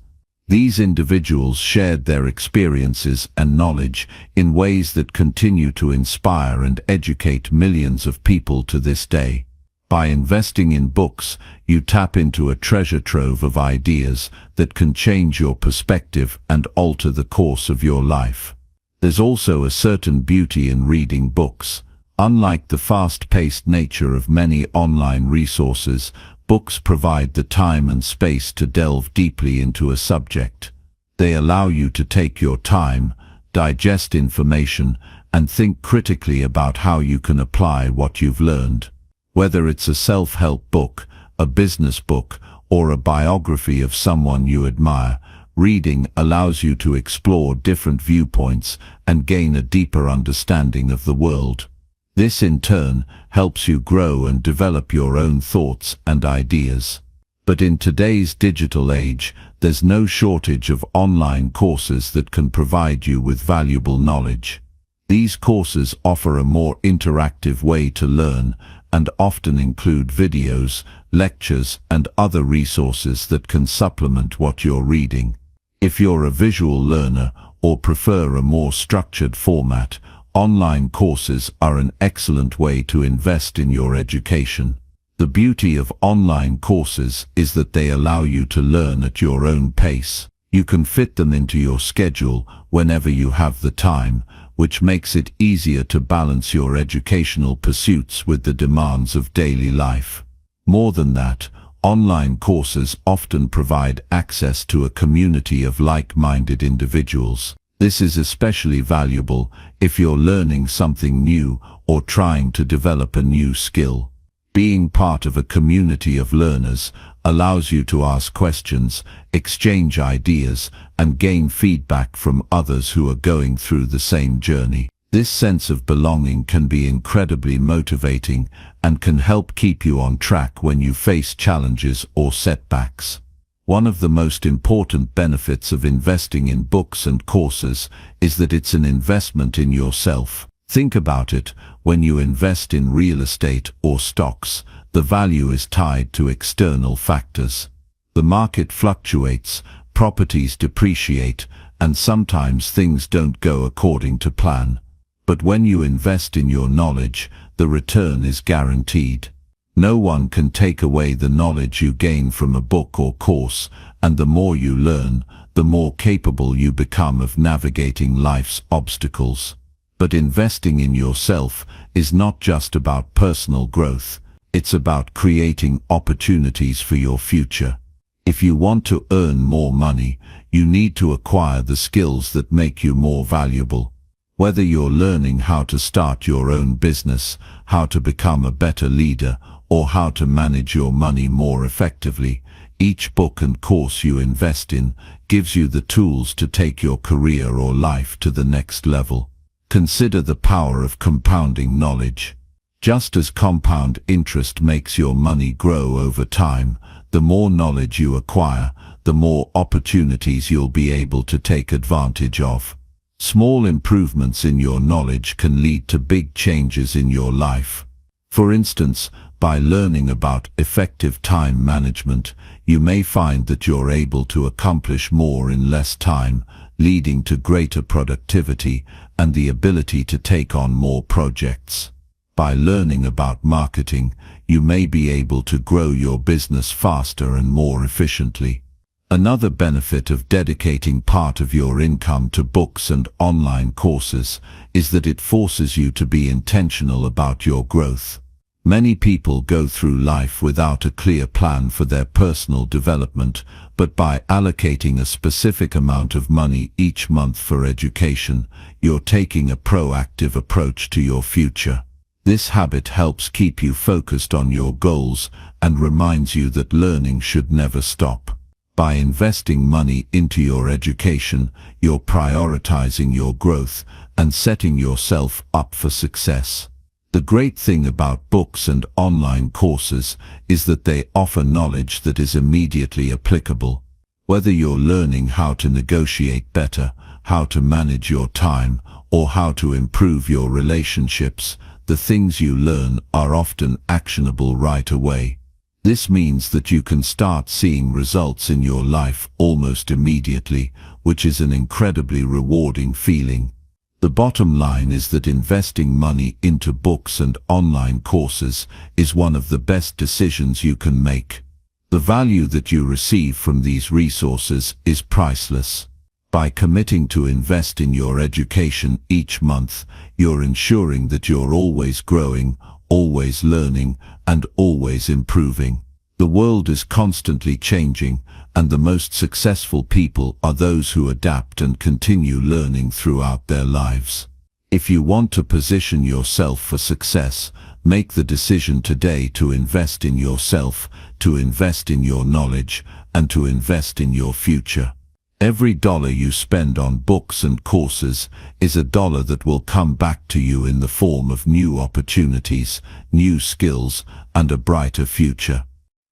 These individuals shared their experiences and knowledge in ways that continue to inspire and educate millions of people to this day. By investing in books, you tap into a treasure trove of ideas that can change your perspective and alter the course of your life. There's also a certain beauty in reading books. Unlike the fast-paced nature of many online resources, books provide the time and space to delve deeply into a subject. They allow you to take your time, digest information, and think critically about how you can apply what you've learned. Whether it's a self-help book, a business book, or a biography of someone you admire, reading allows you to explore different viewpoints and gain a deeper understanding of the world. This in turn helps you grow and develop your own thoughts and ideas. But in today's digital age, there's no shortage of online courses that can provide you with valuable knowledge. These courses offer a more interactive way to learn and often include videos, lectures, and other resources that can supplement what you're reading. If you're a visual learner or prefer a more structured format, online courses are an excellent way to invest in your education. The beauty of online courses is that they allow you to learn at your own pace. You can fit them into your schedule whenever you have the time, which makes it easier to balance your educational pursuits with the demands of daily life. More than that, online courses often provide access to a community of like-minded individuals. This is especially valuable if you're learning something new or trying to develop a new skill. Being part of a community of learners allows you to ask questions, exchange ideas, and gain feedback from others who are going through the same journey. This sense of belonging can be incredibly motivating and can help keep you on track when you face challenges or setbacks. One of the most important benefits of investing in books and courses is that it's an investment in yourself. Think about it: when you invest in real estate or stocks, the value is tied to external factors. The market fluctuates, properties depreciate, and sometimes things don't go according to plan. But when you invest in your knowledge, the return is guaranteed. No one can take away the knowledge you gain from a book or course, and the more you learn, the more capable you become of navigating life's obstacles. But investing in yourself is not just about personal growth, it's about creating opportunities for your future. If you want to earn more money, you need to acquire the skills that make you more valuable. Whether you're learning how to start your own business, how to become a better leader, or how to manage your money more effectively, each book and course you invest in gives you the tools to take your career or life to the next level. Consider the power of compounding knowledge. Just as compound interest makes your money grow over time, the more knowledge you acquire, the more opportunities you'll be able to take advantage of. Small improvements in your knowledge can lead to big changes in your life. For instance, by learning about effective time management, you may find that you're able to accomplish more in less time, leading to greater productivity and the ability to take on more projects. By learning about marketing, you may be able to grow your business faster and more efficiently. Another benefit of dedicating part of your income to books and online courses is that it forces you to be intentional about your growth. Many people go through life without a clear plan for their personal development, but by allocating a specific amount of money each month for education, you're taking a proactive approach to your future. This habit helps keep you focused on your goals and reminds you that learning should never stop. By investing money into your education, you're prioritizing your growth and setting yourself up for success. The great thing about books and online courses is that they offer knowledge that is immediately applicable. Whether you're learning how to negotiate better, how to manage your time, or how to improve your relationships, the things you learn are often actionable right away. This means that you can start seeing results in your life almost immediately, which is an incredibly rewarding feeling. The bottom line is that investing money into books and online courses is one of the best decisions you can make. The value that you receive from these resources is priceless. By committing to invest in your education each month, you're ensuring that you're always growing, always learning, and always improving. The world is constantly changing, and the most successful people are those who adapt and continue learning throughout their lives. If you want to position yourself for success, make the decision today to invest in yourself, to invest in your knowledge, and to invest in your future. Every dollar you spend on books and courses is a dollar that will come back to you in the form of new opportunities, new skills, and a brighter future.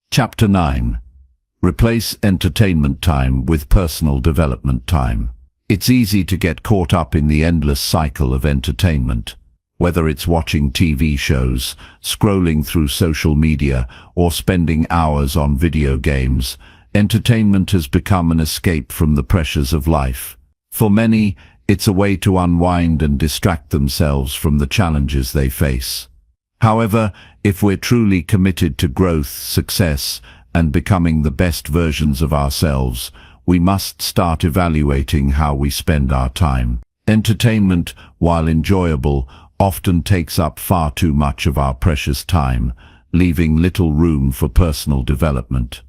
Chapter 9. Replace entertainment time with personal development time. It's easy to get caught up in the endless cycle of entertainment. Whether it's watching TV shows, scrolling through social media, or spending hours on video games, entertainment has become an escape from the pressures of life. For many, it's a way to unwind and distract themselves from the challenges they face. However, if we're truly committed to growth, success, and becoming the best versions of ourselves, we must start evaluating how we spend our time. Entertainment, while enjoyable, often takes up far too much of our precious time, leaving little room for personal development.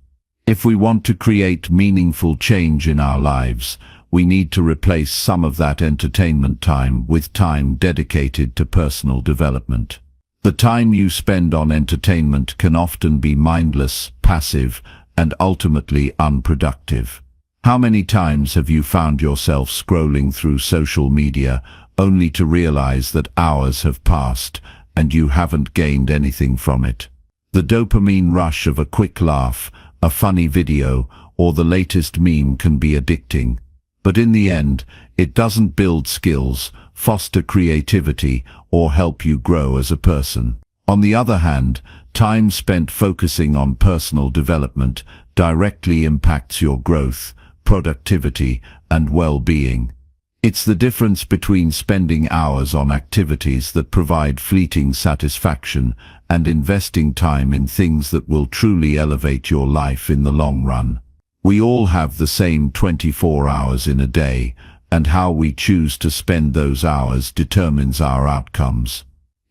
If we want to create meaningful change in our lives, we need to replace some of that entertainment time with time dedicated to personal development. The The time you spend on entertainment can often be mindless, passive, and ultimately unproductive. How many times have you found yourself scrolling through social media only to realize that hours have passed and you haven't gained anything from it? The dopamine rush of a quick laugh, a funny video, or the latest meme can be addicting. But in the end, it doesn't build skills, foster creativity, or help you grow as a person. On the other hand, time spent focusing on personal development directly impacts your growth, productivity, and well-being. It's the difference between spending hours on activities that provide fleeting satisfaction and investing time in things that will truly elevate your life in the long run. We all have the same 24 hours in a day, and how we choose to spend those hours determines our outcomes.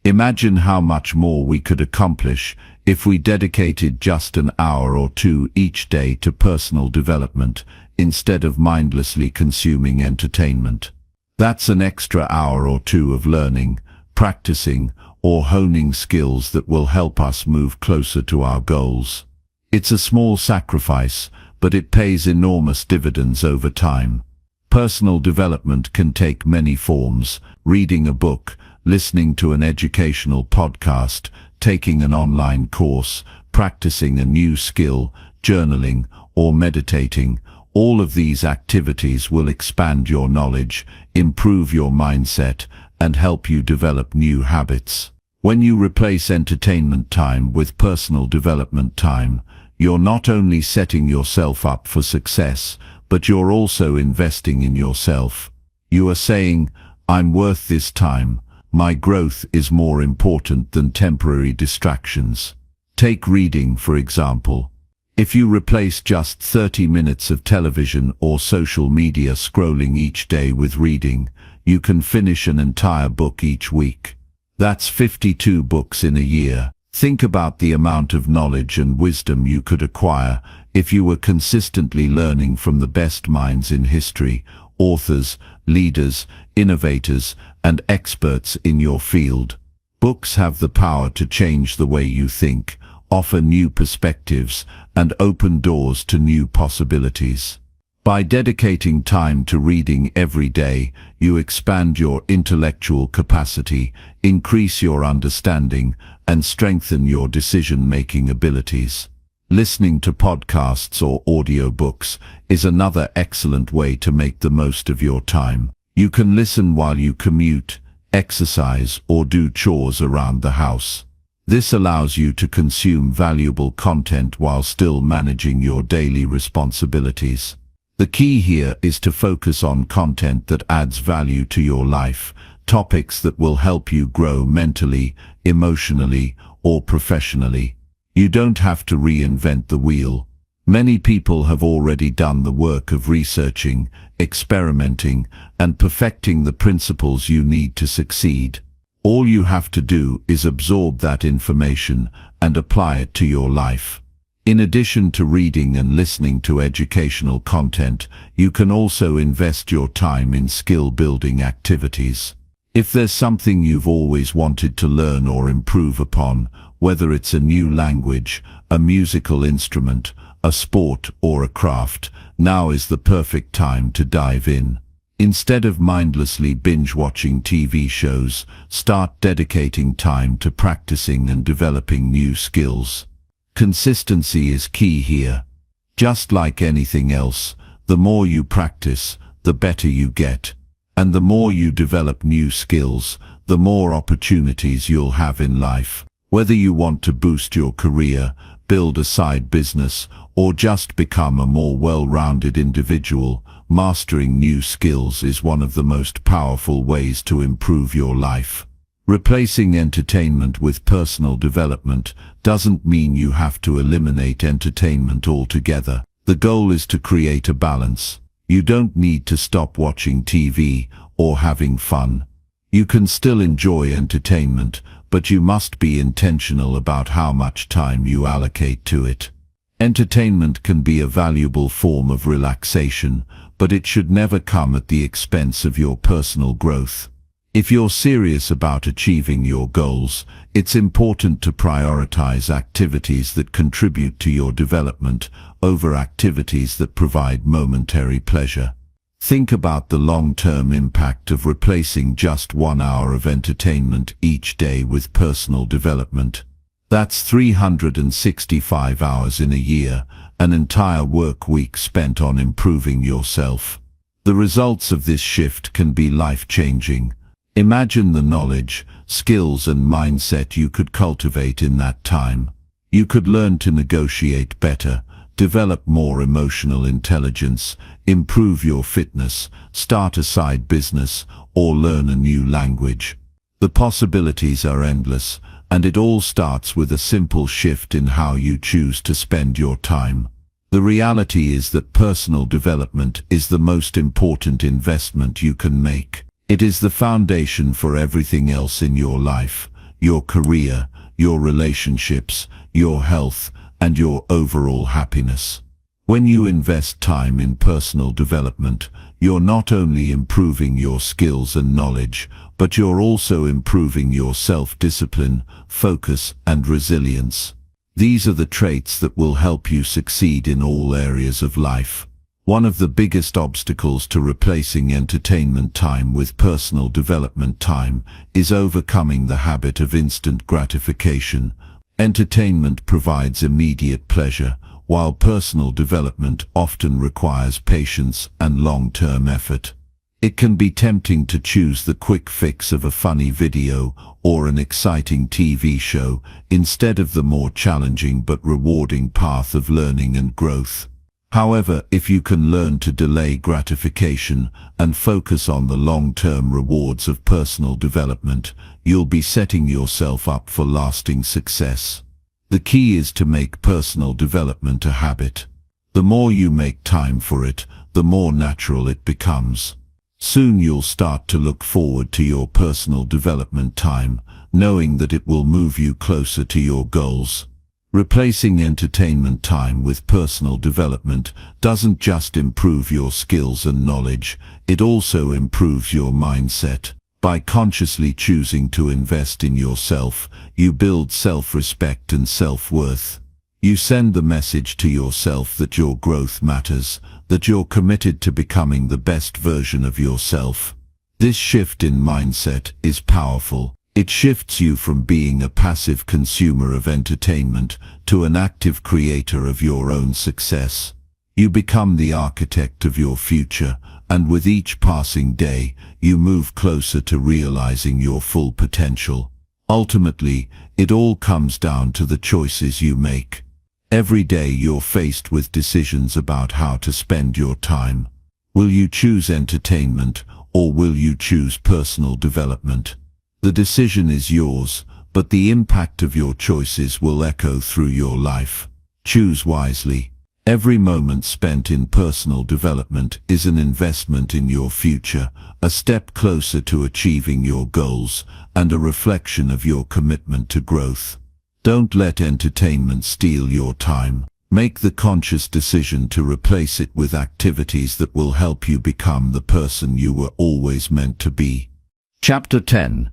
Imagine how much more we could accomplish if we dedicated just an hour or two each day to personal development, instead of mindlessly consuming entertainment. That's an extra hour or two of learning, practicing, or honing skills that will help us move closer to our goals. It's a small sacrifice, but it pays enormous dividends over time. Personal development can take many forms: reading a book, listening to an educational podcast, taking an online course, practicing a new skill, journaling, or meditating. All of these activities will expand your knowledge, improve your mindset, and help you develop new habits. When you replace entertainment time with personal development time, you're not only setting yourself up for success, but you're also investing in yourself. You are saying, "I'm worth this time. My growth is more important than temporary distractions." Take reading, for example. If you replace just 30 minutes of television or social media scrolling each day with reading, you can finish an entire book each week. That's 52 books in a year. Think about the amount of knowledge and wisdom you could acquire if you were consistently learning from the best minds in history, authors, leaders, innovators, and experts in your field. Books have the power to change the way you think, offer new perspectives, and open doors to new possibilities. By dedicating time to reading every day, you expand your intellectual capacity, increase your understanding, and strengthen your decision-making abilities. Listening to podcasts or audiobooks is another excellent way to make the most of your time. You can listen while you commute, exercise, or do chores around the house. This allows you to consume valuable content while still managing your daily responsibilities. The key here is to focus on content that adds value to your life, topics that will help you grow mentally, emotionally, or professionally. You don't have to reinvent the wheel. Many people have already done the work of researching, experimenting, and perfecting the principles you need to succeed. All you have to do is absorb that information and apply it to your life. In addition to reading and listening to educational content, you can also invest your time in skill-building activities. If there's something you've always wanted to learn or improve upon, whether it's a new language, a musical instrument, a sport, or a craft, now is the perfect time to dive in. Instead of mindlessly binge-watching TV shows, start dedicating time to practicing and developing new skills. Consistency is key here. Just like anything else, the more you practice, the better you get. And the more you develop new skills, the more opportunities you'll have in life. Whether you want to boost your career, build a side business, or just become a more well-rounded individual, mastering new skills is one of the most powerful ways to improve your life. Replacing entertainment with personal development doesn't mean you have to eliminate entertainment altogether. The goal is to create a balance. You don't need to stop watching TV or having fun. You can still enjoy entertainment, but you must be intentional about how much time you allocate to it. Entertainment can be a valuable form of relaxation, but it should never come at the expense of your personal growth. If you're serious about achieving your goals, it's important to prioritize activities that contribute to your development over activities that provide momentary pleasure. Think about the long-term impact of replacing just 1 hour of entertainment each day with personal development. That's 365 hours in a year, an entire work week spent on improving yourself. The results of this shift can be life-changing. Imagine the knowledge, skills and mindset you could cultivate in that time. You could learn to negotiate better, develop more emotional intelligence, improve your fitness, start a side business, or learn a new language. The possibilities are endless, and it all starts with a simple shift in how you choose to spend your time. The reality is that personal development is the most important investment you can make. It is the foundation for everything else in your life, your career, your relationships, your health, and your overall happiness. When you invest time in personal development, you're not only improving your skills and knowledge, but you're also improving your self-discipline, focus, and resilience. These are the traits that will help you succeed in all areas of life. One of the biggest obstacles to replacing entertainment time with personal development time is overcoming the habit of instant gratification. Entertainment provides immediate pleasure, while personal development often requires patience and long-term effort. It can be tempting to choose the quick fix of a funny video or an exciting TV show instead of the more challenging but rewarding path of learning and growth. However, if you can learn to delay gratification and focus on the long-term rewards of personal development, you'll be setting yourself up for lasting success. The key is to make personal development a habit. The more you make time for it, the more natural it becomes. Soon you'll start to look forward to your personal development time, knowing that it will move you closer to your goals. Replacing entertainment time with personal development doesn't just improve your skills and knowledge, it also improves your mindset. By consciously choosing to invest in yourself, you build self-respect and self-worth. You send the message to yourself that your growth matters, that you're committed to becoming the best version of yourself. This shift in mindset is powerful. It shifts you from being a passive consumer of entertainment to an active creator of your own success. You become the architect of your future, and with each passing day, you move closer to realizing your full potential. Ultimately, it all comes down to the choices you make. Every day you're faced with decisions about how to spend your time. Will you choose entertainment, or will you choose personal development? The decision is yours, but the impact of your choices will echo through your life. Choose wisely. Every moment spent in personal development is an investment in your future, a step closer to achieving your goals, and a reflection of your commitment to growth. Don't let entertainment steal your time. Make the conscious decision to replace it with activities that will help you become the person you were always meant to be. Chapter 10.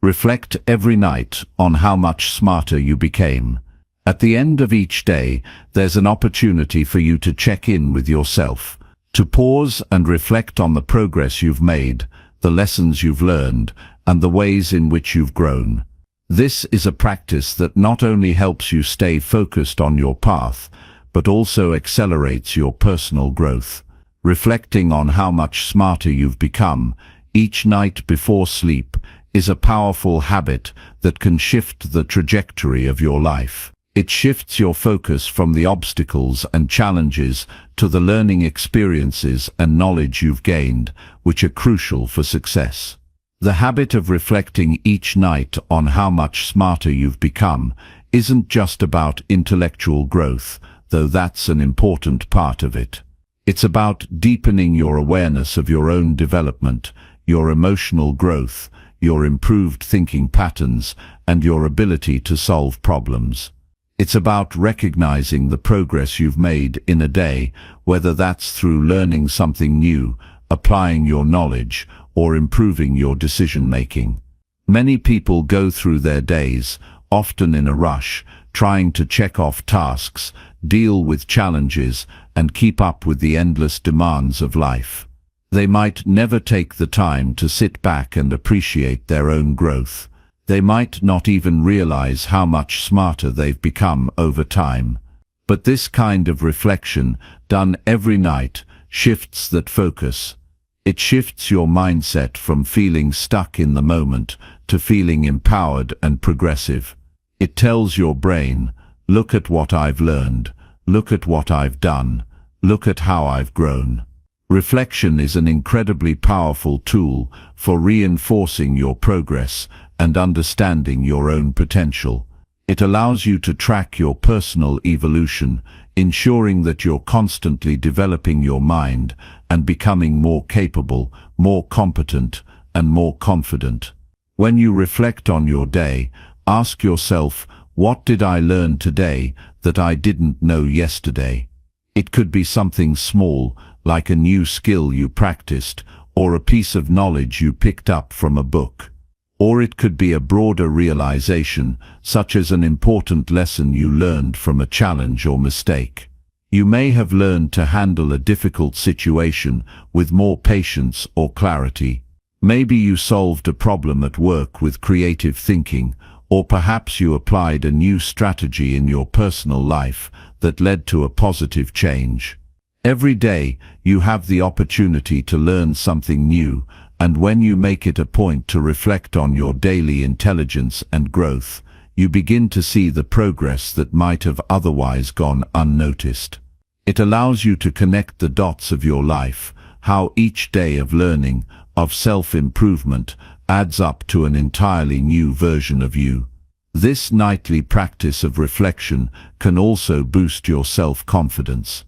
Reflect every night on how much smarter you became. At the end of each day, there's an opportunity for you to check in with yourself, to pause and reflect on the progress you've made, the lessons you've learned, and the ways in which you've grown. This is a practice that not only helps you stay focused on your path, but also accelerates your personal growth. Reflecting on how much smarter you've become each night before sleep is a powerful habit that can shift the trajectory of your life. It shifts your focus from the obstacles and challenges to the learning experiences and knowledge you've gained, which are crucial for success. The habit of reflecting each night on how much smarter you've become isn't just about intellectual growth, though that's an important part of it. It's about deepening your awareness of your own development, your emotional growth, your improved thinking patterns, and your ability to solve problems. It's about recognizing the progress you've made in a day, whether that's through learning something new, applying your knowledge, or improving your decision-making. Many people go through their days, often in a rush, trying to check off tasks, deal with challenges, and keep up with the endless demands of life. They might never take the time to sit back and appreciate their own growth. They might not even realize how much smarter they've become over time. But this kind of reflection, done every night, shifts that focus. It shifts your mindset from feeling stuck in the moment to feeling empowered and progressive. It tells your brain, look at what I've learned, look at what I've done, look at how I've grown. Reflection is an incredibly powerful tool for reinforcing your progress and understanding your own potential. It allows you to track your personal evolution, ensuring that you're constantly developing your mind and becoming more capable, more competent, and more confident. When you reflect on your day, ask yourself, what did I learn today that I didn't know yesterday? It could be something small, like a new skill you practiced, or a piece of knowledge you picked up from a book. Or it could be a broader realization, such as an important lesson you learned from a challenge or mistake. You may have learned to handle a difficult situation with more patience or clarity. Maybe you solved a problem at work with creative thinking, or perhaps you applied a new strategy in your personal life that led to a positive change. Every day, you have the opportunity to learn something new, and when you make it a point to reflect on your daily intelligence and growth, you begin to see the progress that might have otherwise gone unnoticed. It allows you to connect the dots of your life, how each day of learning, of self-improvement, adds up to an entirely new version of you. This nightly practice of reflection can also boost your self-confidence.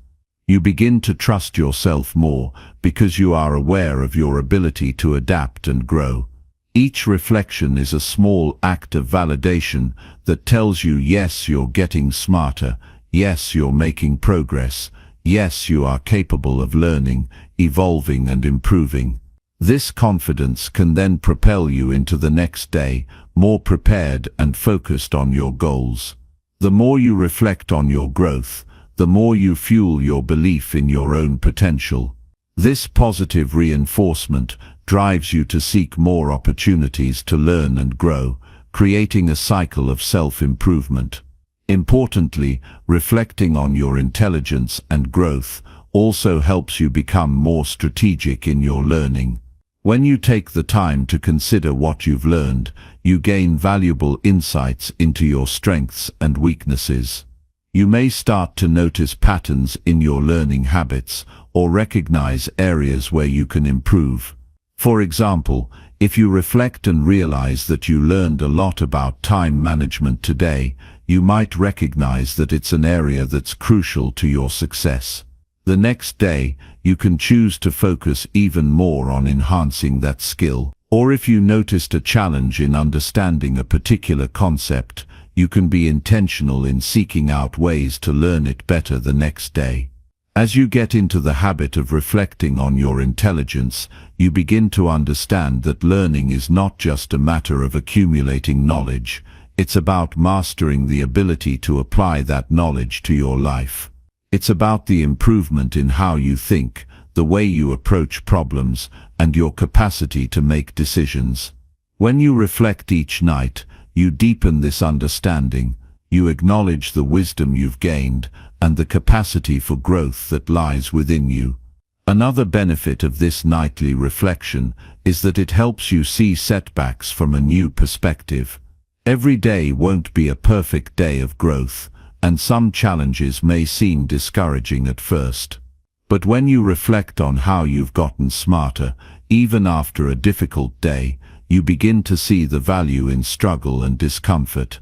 You begin to trust yourself more because you are aware of your ability to adapt and grow. Each reflection is a small act of validation that tells you, yes, you're getting smarter, yes, you're making progress, yes, you are capable of learning, evolving and improving. This confidence can then propel you into the next day, more prepared and focused on your goals. The more you reflect on your growth, the more you fuel your belief in your own potential. This positive reinforcement drives you to seek more opportunities to learn and grow, creating a cycle of self-improvement. Importantly, reflecting on your intelligence and growth also helps you become more strategic in your learning. When you take the time to consider what you've learned, you gain valuable insights into your strengths and weaknesses. You may start to notice patterns in your learning habits or recognize areas where you can improve. For example, if you reflect and realize that you learned a lot about time management today, you might recognize that it's an area that's crucial to your success. The next day, you can choose to focus even more on enhancing that skill. Or if you noticed a challenge in understanding a particular concept, you can be intentional in seeking out ways to learn it better the next day. As you get into the habit of reflecting on your intelligence, you begin to understand that learning is not just a matter of accumulating knowledge. It's about mastering the ability to apply that knowledge to your life. It's about the improvement in how you think, the way you approach problems, and your capacity to make decisions. When you reflect each night, you deepen this understanding, you acknowledge the wisdom you've gained, and the capacity for growth that lies within you. Another benefit of this nightly reflection is that it helps you see setbacks from a new perspective. Every day won't be a perfect day of growth, and some challenges may seem discouraging at first. But when you reflect on how you've gotten smarter, even after a difficult day, you begin to see the value in struggle and discomfort.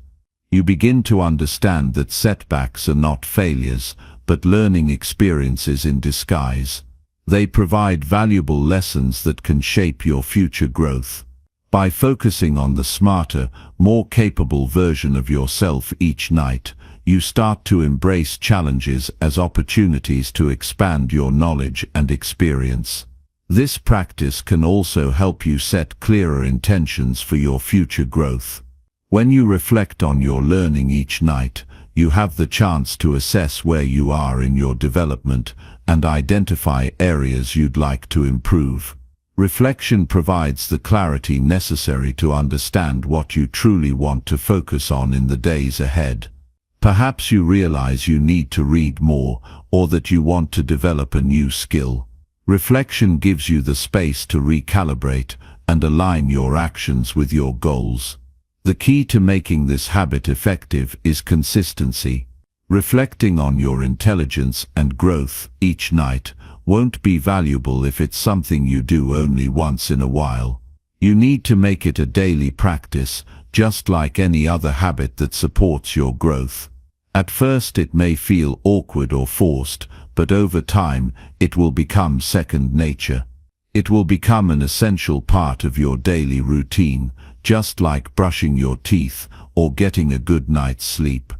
You begin to understand that setbacks are not failures, but learning experiences in disguise. They provide valuable lessons that can shape your future growth. By focusing on the smarter, more capable version of yourself each night, you start to embrace challenges as opportunities to expand your knowledge and experience. This practice can also help you set clearer intentions for your future growth. When you reflect on your learning each night, you have the chance to assess where you are in your development and identify areas you'd like to improve. Reflection provides the clarity necessary to understand what you truly want to focus on in the days ahead. Perhaps you realize you need to read more, or that you want to develop a new skill. Reflection gives you the space to recalibrate and align your actions with your goals. The key to making this habit effective is consistency. Reflecting on your intelligence and growth each night won't be valuable if it's something you do only once in a while. You need to make it a daily practice, just like any other habit that supports your growth. At first it may feel awkward or forced, but over time it will become second nature. It will become an essential part of your daily routine, just like brushing your teeth or getting a good night's sleep.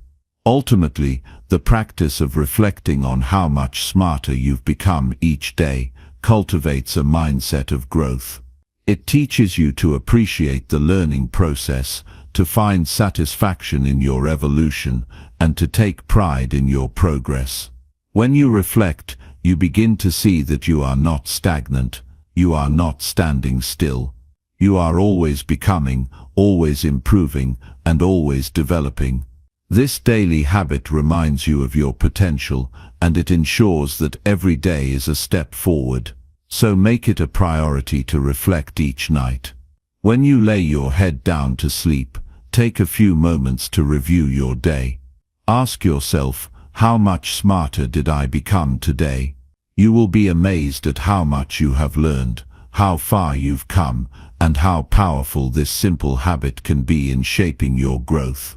Ultimately, the practice of reflecting on how much smarter you've become each day cultivates a mindset of growth. It teaches you to appreciate the learning process, to find satisfaction in your evolution, and to take pride in your progress. When you reflect, you begin to see that you are not stagnant, you are not standing still. You are always becoming, always improving, and always developing. This daily habit reminds you of your potential, and it ensures that every day is a step forward. So make it a priority to reflect each night. When you lay your head down to sleep, take a few moments to review your day. Ask yourself, how much smarter did I become today? You will be amazed at how much you have learned, how far you've come, and how powerful this simple habit can be in shaping your growth.